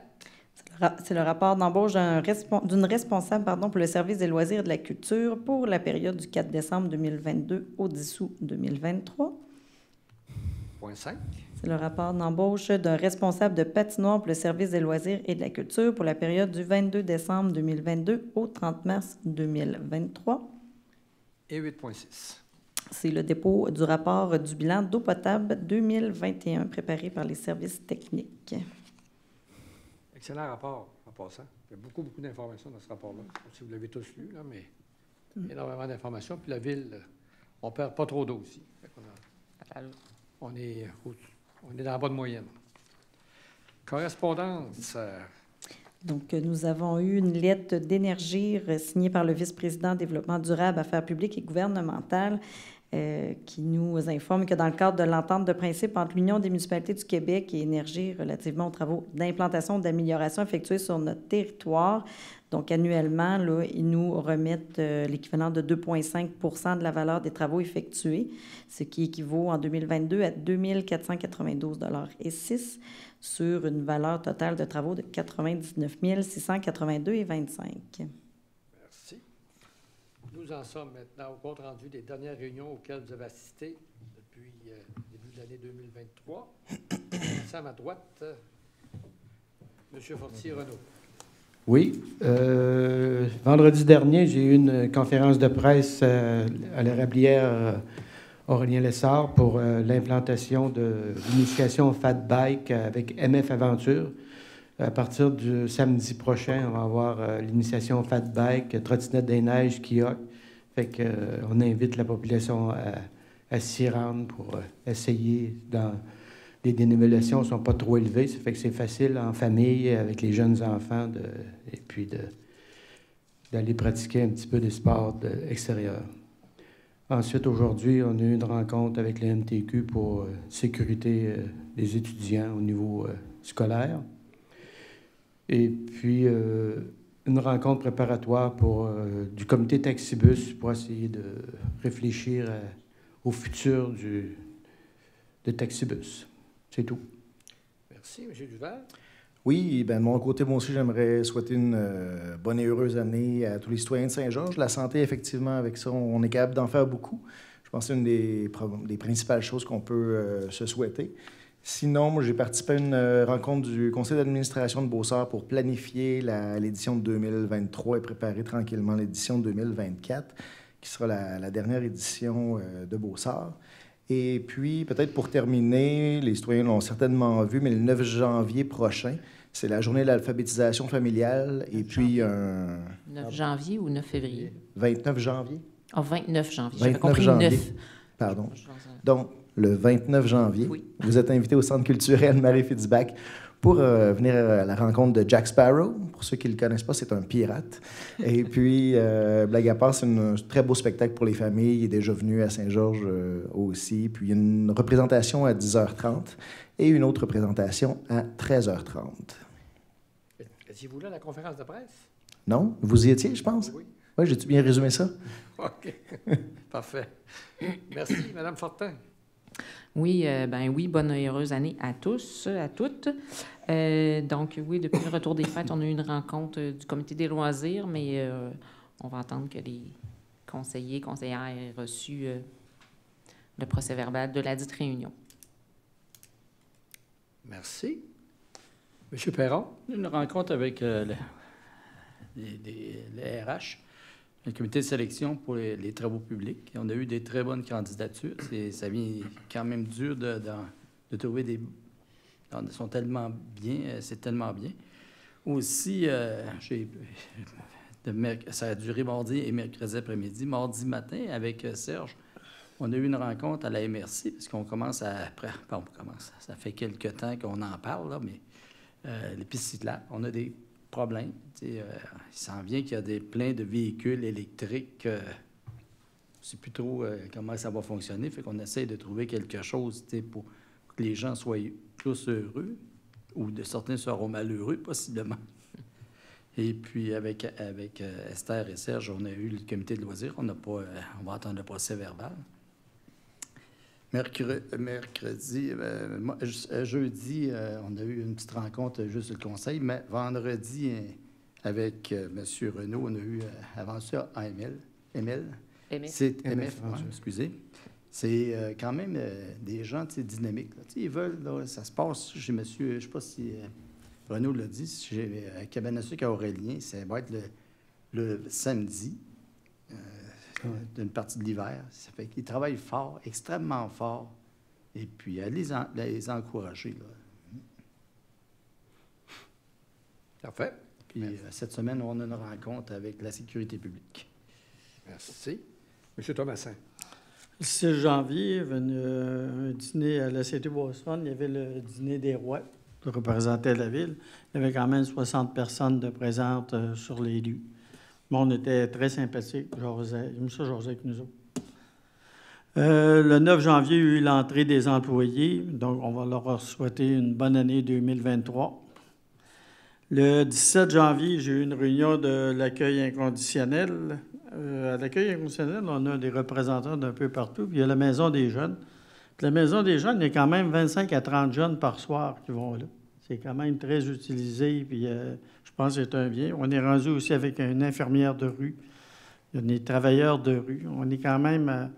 C'est le rapport d'embauche d'une responsable pour le service des loisirs et de la culture pour la période du 4 décembre 2022 au 10 août 2023. 8.5. C'est le rapport d'embauche d'un responsable de patinoire pour le service des loisirs et de la culture pour la période du 22 décembre 2022 au 30 mars 2023. Et 8.6. C'est le dépôt du rapport du bilan d'eau potable 2021 préparé par les services techniques. Excellent rapport, en passant. Il y a beaucoup d'informations dans ce rapport-là. Je ne sais si vous l'avez tous lu, là, mais énormément d'informations. Puis la Ville, on ne perd pas trop d'eau aussi. On est dans la bonne moyenne. Correspondance. Donc, nous avons eu une lettre d'Énergir signée par le vice-président développement durable, affaires publiques et gouvernementales qui nous informe que dans le cadre de l'entente de principe entre l'Union des municipalités du Québec et Énergir relativement aux travaux d'implantation ou d'amélioration effectués sur notre territoire, donc annuellement, là, ils nous remettent l'équivalent de 2,5 de la valeur des travaux effectués, ce qui équivaut en 2022 à 2 492,06 $ sur une valeur totale de travaux de 99 682,25 $. Merci. Nous en sommes maintenant au compte-rendu des dernières réunions auxquelles vous avez assisté depuis le début de l'année 2023. À ma droite, M. Fortier-Renaud. Oui. Vendredi dernier, j'ai eu une conférence de presse à l'érablière Aurélien Lessard pour l'implantation de l'initiation Fat Bike avec MF Aventure. À partir du samedi prochain, on va avoir l'initiation Fat Bike, trottinette des neiges, kiosque. Fait que, on invite la population à s'y rendre pour essayer dans les dénivelations ne sont pas trop élevées. Ça fait que c'est facile en famille, avec les jeunes enfants, d'aller pratiquer un petit peu des sports extérieurs. Ensuite, aujourd'hui, on a eu une rencontre avec le MTQ pour sécurité des étudiants au niveau scolaire. Et puis, une rencontre préparatoire du comité Taxibus pour essayer de réfléchir au futur de Taxibus. C'est tout. Merci. M. Duvert. Oui, bien, de mon côté, moi aussi, j'aimerais souhaiter une bonne et heureuse année à tous les citoyens de Saint-Georges. La santé, effectivement, avec ça, on est capable d'en faire beaucoup. Je pense que c'est une des principales choses qu'on peut se souhaiter. Sinon, moi, j'ai participé à une rencontre du conseil d'administration de Beausart pour planifier l'édition de 2023 et préparer tranquillement l'édition de 2024, qui sera la dernière édition de Beausart. Et puis, peut-être pour terminer, les citoyens l'ont certainement vu, mais le 9 janvier prochain, c'est la journée de l'alphabétisation familiale. Et puis, 9 janvier ou 9 février? 29 janvier. Ah, 29 janvier. J'avais 29 compris janvier. 9. Pardon. Donc, le 29 janvier, Oui. vous êtes invité au Centre culturel Marie-Fitzbach pour venir à la rencontre de Jack Sparrow. Pour ceux qui ne le connaissent pas, c'est un pirate. Et puis, blague à part, c'est un très beau spectacle pour les familles. Il est déjà venu à Saint-Georges aussi. Puis, il y a une représentation à 10h30 et une autre représentation à 13h30. Étiez-vous là à la conférence de presse? Non? Vous y étiez, je pense? Oui. Oui, j'ai-tu bien résumé ça? OK. Parfait. Merci. Mme Fortin. Oui, oui, bonne et heureuse année à tous, à toutes. Donc, oui, depuis le retour des fêtes, on a eu une rencontre du comité des loisirs, mais on va attendre que les conseillers, conseillères aient reçu le procès-verbal de la dite réunion. Merci. M. Perron. Une rencontre avec les RH, le comité de sélection pour les travaux publics. On a eu des très bonnes candidatures. Ça vient quand même dur de trouver des... Ils sont tellement bien, c'est tellement bien. Aussi, ça a duré mardi et mercredi après-midi. Mardi matin, avec Serge, on a eu une rencontre à la MRC, parce qu'on commence à... Bon, ça fait quelques temps qu'on en parle, là, mais les pistes cyclables, on a des problèmes. Il s'en vient qu'il y a plein de véhicules électriques. Je ne sais plus trop comment ça va fonctionner. Fait qu'on essaie de trouver quelque chose pour que les gens soient plus heureux ou de certains seront malheureux, possiblement. Et puis, avec Esther et Serge, on a eu le comité de loisirs. On va attendre le procès-verbal. Jeudi, on a eu une petite rencontre juste le conseil, mais vendredi, avec M. Renaud, on a eu avant ça ML. C'est MF, ouais, excusez. C'est quand même des gens dynamiques. Ils veulent, là, ça se passe chez monsieur, je ne sais pas si Renaud l'a dit, chez Cabane à sucre à Aurélien, ça va être le samedi. D'une partie de l'hiver. Ça fait qu'ils travaillent fort, extrêmement fort. Et puis, les encourager. Là. Parfait. Puis, cette semaine, on a une rencontre avec la sécurité publique. Merci. M. Thomasin. Le 6 janvier, il y avait un dîner à la Cité Boisson. Il y avait le dîner des rois. représentais la ville. Il y avait quand même 60 personnes de présentes sur les lieux. Le monde était très sympathique. J'aime ça, jaser avec nous autres. Le 9 janvier, il y a eu l'entrée des employés. Donc, on va leur souhaiter une bonne année 2023. Le 17 janvier, j'ai eu une réunion de l'accueil inconditionnel. À l'accueil inconditionnel, on a des représentants d'un peu partout. Puis il y a la Maison des jeunes. Puis la Maison des jeunes, il y a quand même 25 à 30 jeunes par soir qui vont là. C'est quand même très utilisé. Puis je pense que c'est un bien. On est rendu aussi avec une infirmière de rue. Il y a des travailleurs de rue. On est quand même...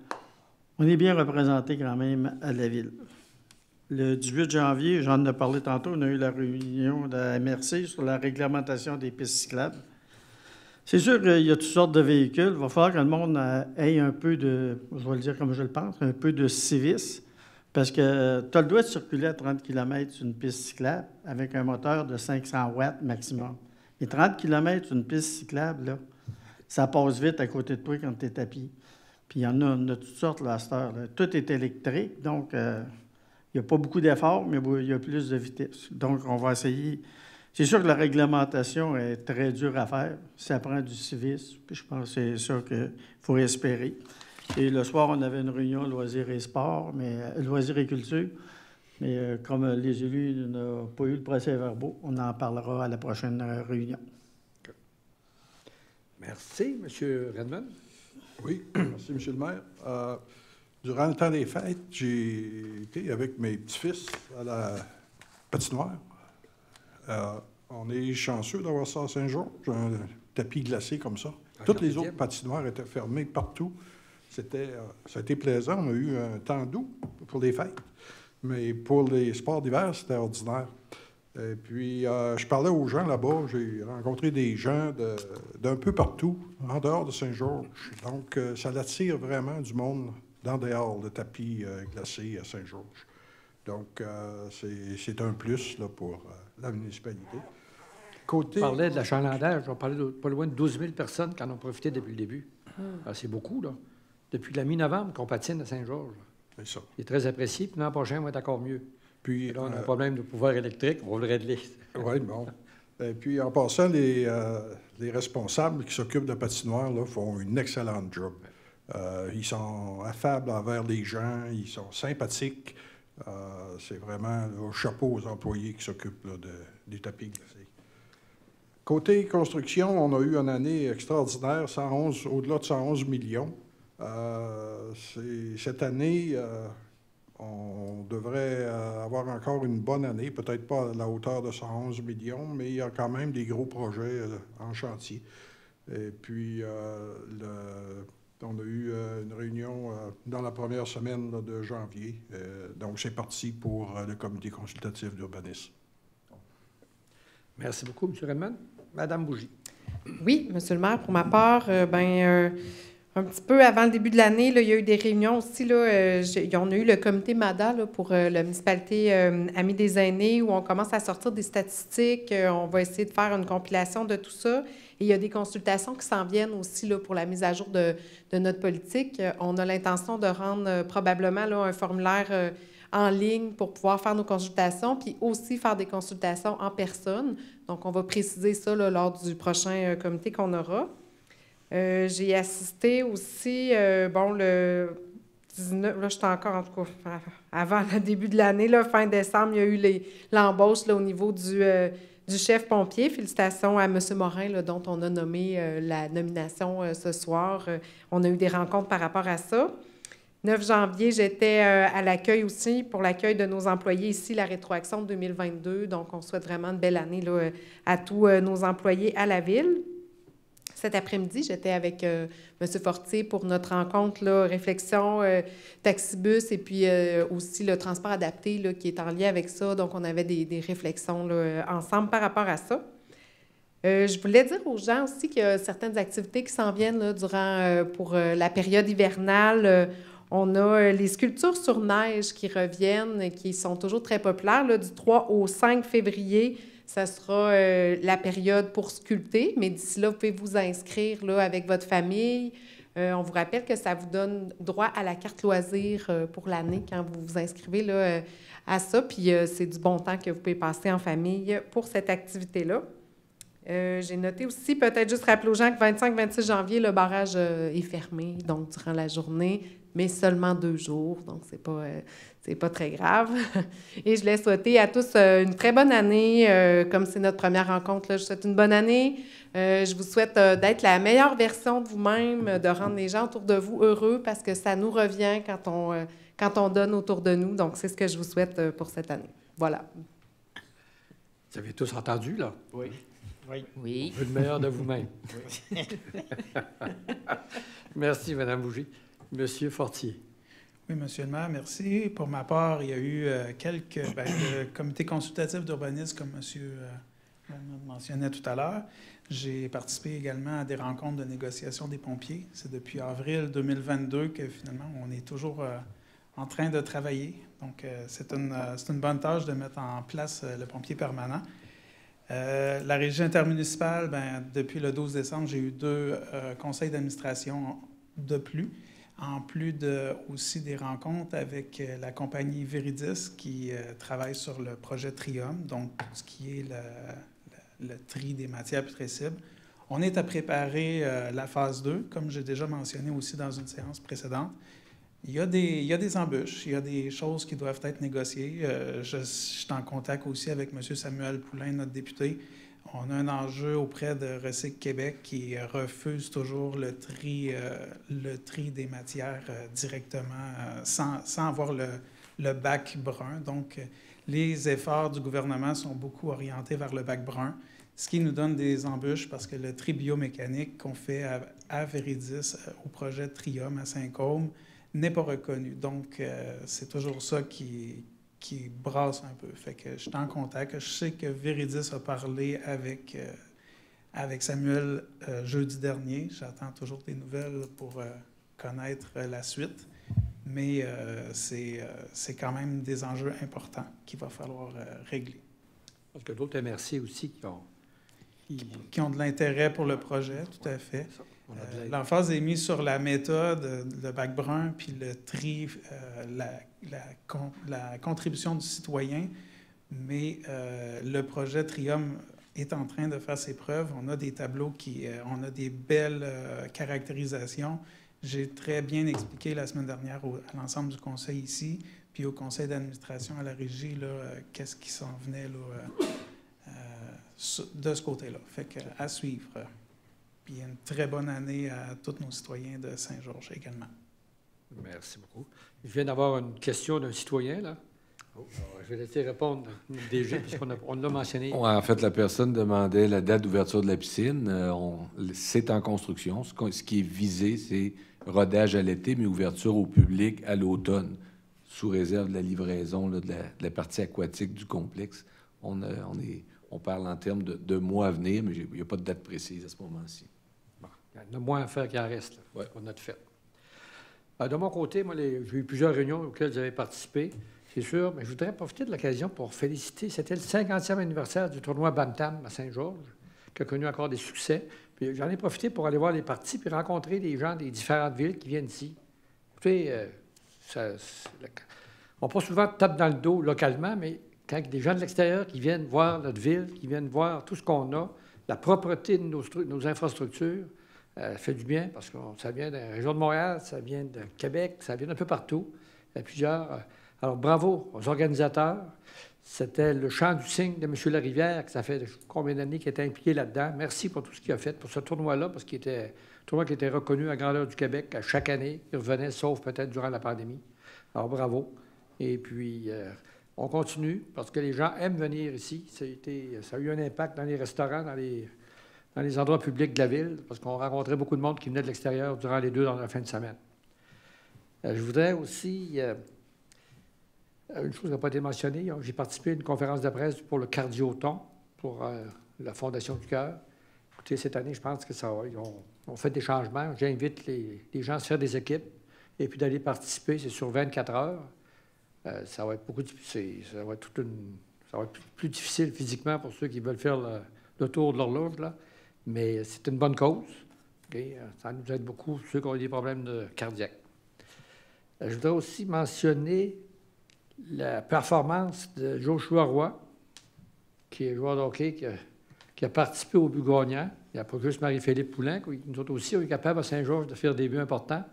on est bien représenté quand même à la ville. Le 18 janvier, j'en ai parlé tantôt, on a eu la réunion de la MRC sur la réglementation des pistes cyclables. C'est sûr qu'il y a toutes sortes de véhicules. Il va falloir que le monde ait un peu de, je vais le dire comme je le pense, un peu de civisme, parce que tu as le droit de circuler à 30 km sur une piste cyclable avec un moteur de 500 watts maximum. Et 30 km sur une piste cyclable, là, ça passe vite à côté de toi quand tu es à pied. Puis il y en a de toutes sortes là, à cette heure. Tout est électrique, donc... il n'y a pas beaucoup d'efforts, mais il y a plus de vitesse. Donc, on va essayer. C'est sûr que la réglementation est très dure à faire. Ça prend du civisme. Puis je pense que c'est ça qu'il faut espérer. Et le soir, on avait une réunion loisirs et sport, loisirs et culture. Mais comme les élus n'ont pas eu le procès-verbal, on en parlera à la prochaine réunion. Merci. M. Redmond? Oui, merci, M. le maire. Durant le temps des fêtes, j'ai été avec mes petits-fils à la patinoire. On est chanceux d'avoir ça à Saint-Georges, un tapis glacé comme ça. Toutes les autres patinoires étaient fermées partout. Ça a été plaisant. On a eu un temps doux pour les fêtes. Mais pour les sports d'hiver, c'était ordinaire. Et puis, je parlais aux gens là-bas. J'ai rencontré des gens d'un peu partout, en dehors de Saint-Georges. Donc, ça attire vraiment du monde dans dehors, le tapis glacé à Saint-Georges. Donc, c'est un plus là, pour la municipalité. On parlait de l'achalandage. On parlait de pas loin de 12 000 personnes qui en ont profité depuis le début. C'est beaucoup, là. Depuis la mi-novembre qu'on patine à Saint-Georges. C'est ça. C'est très apprécié. Puis l'an prochain, on va être encore mieux. Puis, là, on a un problème de pouvoir électrique. On va le régler. Oui, bon. Et puis, en passant, les responsables qui s'occupent de la patinoire là, font une excellente job. Ils sont affables envers les gens, ils sont sympathiques. C'est vraiment un chapeau aux employés qui s'occupent là, des tapis glacés. Côté construction, on a eu une année extraordinaire, au-delà de 111 millions. Cette année, on devrait avoir encore une bonne année, peut-être pas à la hauteur de 111 millions, mais il y a quand même des gros projets en chantier. Et puis, on a eu une réunion dans la première semaine là, de janvier. Donc, c'est parti pour le comité consultatif d'urbanisme. Merci beaucoup, M. Redmond. Madame Bougie. Oui, M. le maire, pour ma part, un petit peu avant le début de l'année, il y a eu des réunions aussi. On a eu le comité MADA là, pour la municipalité Amis des aînés, où on commence à sortir des statistiques. On va essayer de faire une compilation de tout ça. Et il y a des consultations qui s'en viennent aussi là, pour la mise à jour de notre politique. On a l'intention de rendre probablement là, un formulaire en ligne pour pouvoir faire nos consultations, puis aussi faire des consultations en personne. Donc, on va préciser ça là, lors du prochain comité qu'on aura. J'ai assisté aussi, le 19, là, j'étais encore, en tout cas, avant le début de l'année, là, fin décembre, il y a eu l'embauche là, au niveau du chef pompier. Félicitations à M. Morin, là, dont on a nommé la nomination ce soir. On a eu des rencontres par rapport à ça. 9 janvier, j'étais à l'accueil aussi pour l'accueil de nos employés ici, la rétroaction de 2022. Donc, on souhaite vraiment une belle année là, à tous nos employés à la ville. Cet après-midi, j'étais avec M. Fortier pour notre rencontre, là, réflexion, taxibus et puis aussi le transport adapté là, qui est en lien avec ça. Donc, on avait des réflexions là, ensemble par rapport à ça. Je voulais dire aux gens aussi qu'il y a certaines activités qui s'en viennent là, pour la période hivernale. On a les sculptures sur neige qui reviennent, qui sont toujours très populaires. Là, du 3 au 5 février, ça sera la période pour sculpter. Mais d'ici là, vous pouvez vous inscrire là, avec votre famille. On vous rappelle que ça vous donne droit à la carte loisir pour l'année quand vous vous inscrivez là, à ça. Puis c'est du bon temps que vous pouvez passer en famille pour cette activité-là. J'ai noté aussi, peut-être juste rappeler aux gens que 25-26 janvier, le barrage est fermé, donc durant la journée, mais seulement 2 jours, donc c'est pas très grave. Et je voulais souhaiter à tous une très bonne année. Comme c'est notre première rencontre, là, je vous souhaite une bonne année. Je vous souhaite d'être la meilleure version de vous-même, de rendre les gens autour de vous heureux, parce que ça nous revient quand on donne autour de nous. Donc, c'est ce que je vous souhaite pour cette année. Voilà. Vous avez tous entendu, là? Oui. Oui. Oui. Le meilleur de vous-même. Oui. Merci, Mme Bougie. Monsieur Fortier. Oui, Monsieur le maire, merci. Pour ma part, il y a eu le comité consultatif d'urbanisme, comme Monsieur mentionnait tout à l'heure. J'ai participé également à des rencontres de négociation des pompiers. C'est depuis avril 2022 que finalement, on est toujours en train de travailler. Donc, c'est une bonne tâche de mettre en place le pompier permanent. La régie intermunicipale, depuis le 12 décembre, j'ai eu 2 conseils d'administration de plus, en plus aussi des rencontres avec la compagnie Viridis qui travaille sur le projet Trium, donc ce qui est le tri des matières putrescibles. On est à préparer la phase 2, comme j'ai déjà mentionné aussi dans une séance précédente. Il y a des embûches, il y a des choses qui doivent être négociées. Je suis en contact aussi avec M. Samuel Poulain, notre député. On a un enjeu auprès de Recyc Québec qui refuse toujours le tri des matières directement sans avoir le bac brun. Donc, les efforts du gouvernement sont beaucoup orientés vers le bac brun, ce qui nous donne des embûches parce que le tri biomécanique qu'on fait à Viridis au projet Trium à Saint-Côme n'est pas reconnu. Donc, c'est toujours ça qui brasse un peu. Fait que je suis en contact. Je sais que Viridis a parlé avec Samuel jeudi dernier. J'attends toujours des nouvelles pour connaître la suite. Mais c'est quand même des enjeux importants qu'il va falloir régler. Parce que d'autres MRC aussi qui ont de l'intérêt pour le projet, tout à fait. L'emphase est mise sur la méthode, le bac brun, puis le tri, la contribution du citoyen. Mais le projet Trium est en train de faire ses preuves. On a des tableaux on a des belles caractérisations. J'ai très bien expliqué la semaine dernière à l'ensemble du conseil ici, puis au conseil d'administration à la régie, qu'est-ce qui s'en venait de ce côté-là. Fait qu'à suivre. Puis une très bonne année à tous nos citoyens de Saint-Georges également. Merci beaucoup. Je viens d'avoir une question d'un citoyen, là. Alors, je vais laisser répondre le DG, puisqu'on l'a mentionné. En fait, la personne demandait la date d'ouverture de la piscine. C'est en construction. Ce qui est visé, c'est rodage à l'été, mais ouverture au public à l'automne, sous réserve de la livraison de la partie aquatique du complexe. On parle en termes de mois à venir, mais il n'y a pas de date précise à ce moment-ci. Bon, il y en a moins à faire qu'il en reste, là, ouais. qu'on a de fait. De mon côté, moi, j'ai eu plusieurs réunions auxquelles j'avais participé, c'est sûr, mais je voudrais profiter de l'occasion pour féliciter. C'était le 50e anniversaire du tournoi Bantam à Saint-Georges, qui a connu encore des succès. Puis j'en ai profité pour aller voir les parties puis rencontrer des gens des différentes villes qui viennent ici. Écoutez, on pas souvent tape dans le dos localement, mais quand il y a des gens de l'extérieur qui viennent voir notre ville, qui viennent voir tout ce qu'on a, la propreté de nos infrastructures, fait du bien parce que ça vient de la région de Montréal, ça vient de Québec, ça vient d'un peu partout. Il y a plusieurs. Alors, bravo aux organisateurs. C'était le chant du cygne de M. Larivière, que ça fait combien d'années qu'il était impliqué là-dedans. Merci pour tout ce qu'il a fait pour ce tournoi-là, parce qu'il était un tournoi qui était reconnu à grandeur du Québec à chaque année. Il revenait, sauf peut-être durant la pandémie. Alors, bravo. Et puis, on continue, parce que les gens aiment venir ici. Ça a eu un impact dans les restaurants, dans les endroits publics de la ville, parce qu'on rencontrait beaucoup de monde qui venait de l'extérieur durant les 2 dans la fin de semaine. Je voudrais aussi... une chose qui n'a pas été mentionnée, j'ai participé à une conférence de presse pour le Cardioton, pour la Fondation du Cœur. Écoutez, cette année, je pense que ça va. On fait des changements. J'invite les gens à se faire des équipes et puis d'aller participer. C'est sur 24 heures. Ça va être ça va être plus difficile physiquement pour ceux qui veulent faire le tour de l'horloge, là. Mais c'est une bonne cause. OK? Ça nous aide beaucoup, ceux qui ont des problèmes cardiaques. Je voudrais aussi mentionner la performance de Joshua Roy, qui est joueur de hockey, qui a participé au but gagnant. Il n'y a pas juste Marie-Philippe Poulin, nous autres aussi, on est capable à Saint-Georges de faire des buts importants.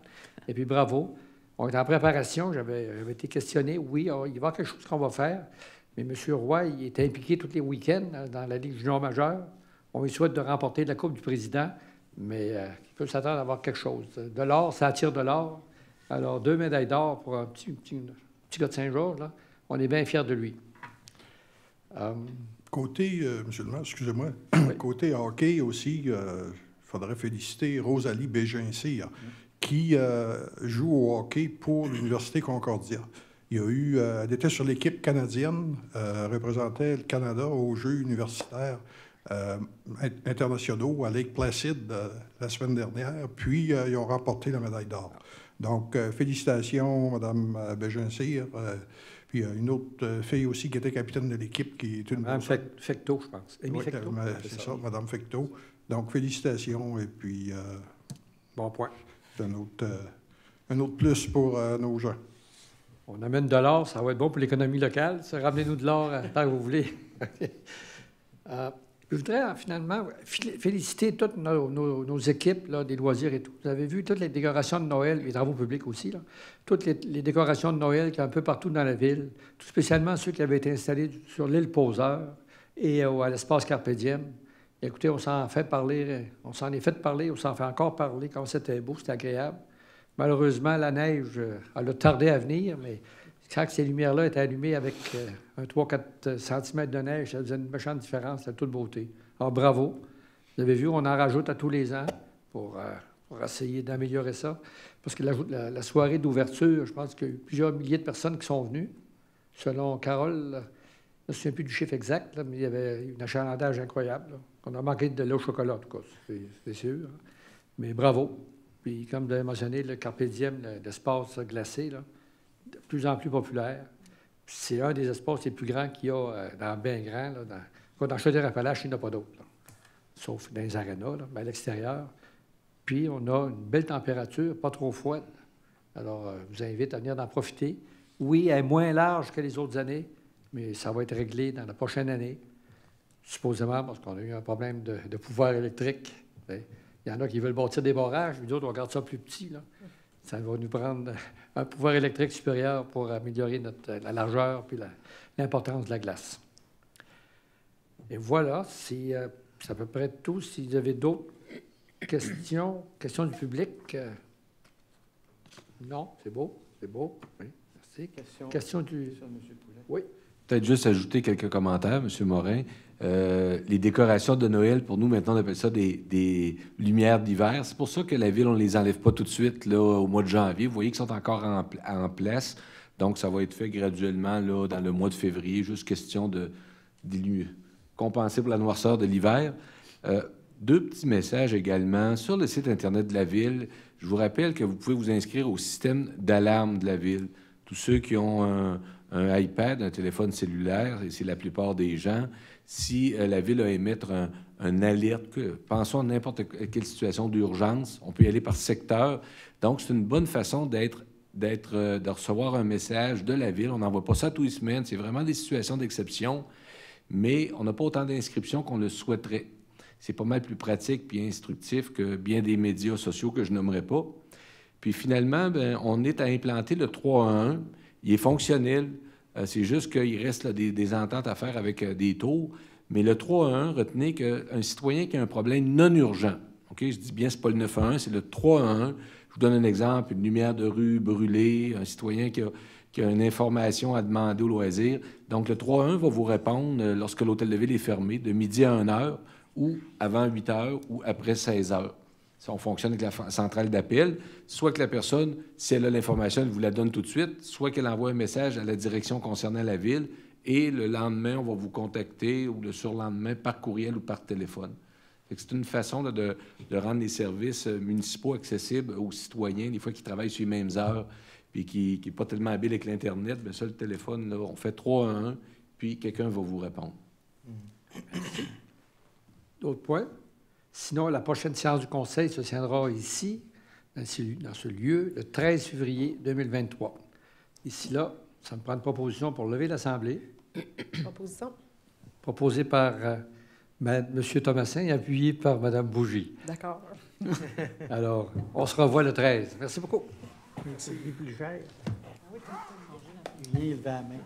Et puis bravo. On est en préparation, j'avais été questionné. Oui, il va y avoir quelque chose qu'on va faire. Mais M. Roy, il est impliqué tous les week-ends dans la Ligue junior majeure. On lui souhaite de remporter la Coupe du Président, mais il peut s'attendre à avoir quelque chose. De l'or, ça attire de l'or. Alors, 2 médailles d'or pour un petit gars de Saint-Georges, là. On est bien fiers de lui. Côté, M. le maire, excusez-moi, Oui. côté hockey aussi, il faudrait féliciter Rosalie Bégin-Cyr, qui joue au hockey pour l'Université Concordia. Elle était sur l'équipe canadienne, représentait le Canada aux Jeux universitaires internationaux à Lake Placid la semaine dernière, puis ils ont remporté la médaille d'or. Donc, félicitations, Mme Bégin-Cyr. Puis une autre fille aussi qui était capitaine de l'équipe, qui est une... Mme Fecteau, je pense. Oui, c'est ça, Mme Fecteau. Donc, félicitations, et puis... bon point. C'est un autre plus pour nos gens. On amène de l'or, ça va être bon pour l'économie locale. Ramenez-nous de l'or tant que vous voulez. Je voudrais finalement féliciter toutes nos équipes là, des loisirs et tout. Vous avez vu toutes les décorations de Noël, les travaux publics aussi, là. Toutes les décorations de Noël qu'il y a un peu partout dans la ville, tout spécialement ceux qui avaient été installés sur l'île Poseur et à l'espace Carpe Diem. Écoutez, on s'en est fait parler, on s'en fait encore parler quand c'était beau, c'était agréable. Malheureusement, la neige, elle a tardé à venir, mais quand ces lumières-là étaient allumées avec un 3-4 cm de neige, ça faisait une méchante différence, c'était toute beauté. Alors, bravo. Vous avez vu, on en rajoute à tous les ans pour essayer d'améliorer ça. Parce que la soirée d'ouverture, je pense qu'il y a eu plusieurs milliers de personnes qui sont venues. Selon Carole, je ne me souviens plus du chiffre exact, là, mais il y avait un achalandage incroyable. Là. On a manqué de lait au chocolat, en tout cas, c'est sûr. Mais bravo. Puis, comme vous l'avez mentionné, le Carpe Diem, l'espace glacé, là, de plus en plus populaire. C'est un des espaces les plus grands qu'il y a dans bien grand. Là, dans Chaudière-Appalaches, il n'y en a pas d'autres, sauf dans les arénas, là, mais à l'extérieur. Puis, on a une belle température, pas trop froide. Alors, je vous invite à venir en profiter. Oui, elle est moins large que les autres années, mais ça va être réglé dans la prochaine année, supposément parce qu'on a eu un problème de pouvoir électrique. Il y en a qui veulent bâtir des barrages, puis d'autres, on garde ça plus petit, là. Ça va nous prendre un pouvoir électrique supérieur pour améliorer la largeur et l'importance de la glace. Et voilà, c'est à peu près tout. Si vous avez d'autres questions du public. Non, c'est beau. Oui, merci. Question du... M. Poulet. Oui. Peut-être juste ajouter quelques commentaires, M. Morin. Les décorations de Noël, pour nous, maintenant, on appelle ça des lumières d'hiver. C'est pour ça que la ville, on ne les enlève pas tout de suite là, au mois de janvier. Vous voyez qu'ils sont encore en place. Donc, ça va être fait graduellement là, dans le mois de février. Juste question de compenser pour la noirceur de l'hiver. 2 petits messages également. Sur le site Internet de la ville, je vous rappelle que vous pouvez vous inscrire au système d'alarme de la ville. Tous ceux qui ont un iPad, un téléphone cellulaire, et c'est la plupart des gens, si la ville a à émettre un alerte, pensons à n'importe quelle situation d'urgence, on peut y aller par secteur. Donc, c'est une bonne façon de recevoir un message de la ville. On n'envoie pas ça tous les semaines. C'est vraiment des situations d'exception, mais on n'a pas autant d'inscriptions qu'on le souhaiterait. C'est pas mal plus pratique puis instructif que bien des médias sociaux que je nommerai pas. Puis finalement, on est à implanter le 3-1-1. Il est fonctionnel. C'est juste qu'il reste là, des ententes à faire avec des tours. Mais le 3-1-1, retenez qu'un citoyen qui a un problème non urgent, OK, je dis bien, c'est pas le 9-1-1, c'est le 3-1-1. Je vous donne un exemple, une lumière de rue brûlée, un citoyen qui a une information à demander au loisir. Donc, le 3-1 va vous répondre lorsque l'hôtel de ville est fermé, de midi à 1h, ou avant 8h, ou après 16h. Ça, on fonctionne avec la centrale d'appel. Soit que la personne, si elle a l'information, elle vous la donne tout de suite, soit qu'elle envoie un message à la direction concernant la ville, et le lendemain, on va vous contacter, ou le surlendemain, par courriel ou par téléphone. C'est une façon là, de rendre les services municipaux accessibles aux citoyens, des fois qui travaillent sur les mêmes heures, puis qui n'est pas tellement habile avec l'Internet. Bien ça, le téléphone, là, on fait 3-1-1, puis quelqu'un va vous répondre. D'autres points? Sinon, la prochaine séance du Conseil se tiendra ici, dans ce lieu, le 13 février 2023. Ici, là, ça me prend une proposition pour lever l'Assemblée. Proposition. Proposée par M. Thomasin et appuyée par Mme Bougie. D'accord. Alors, on se revoit le 13. Merci beaucoup. C'est plus cher. Il vient lever la main.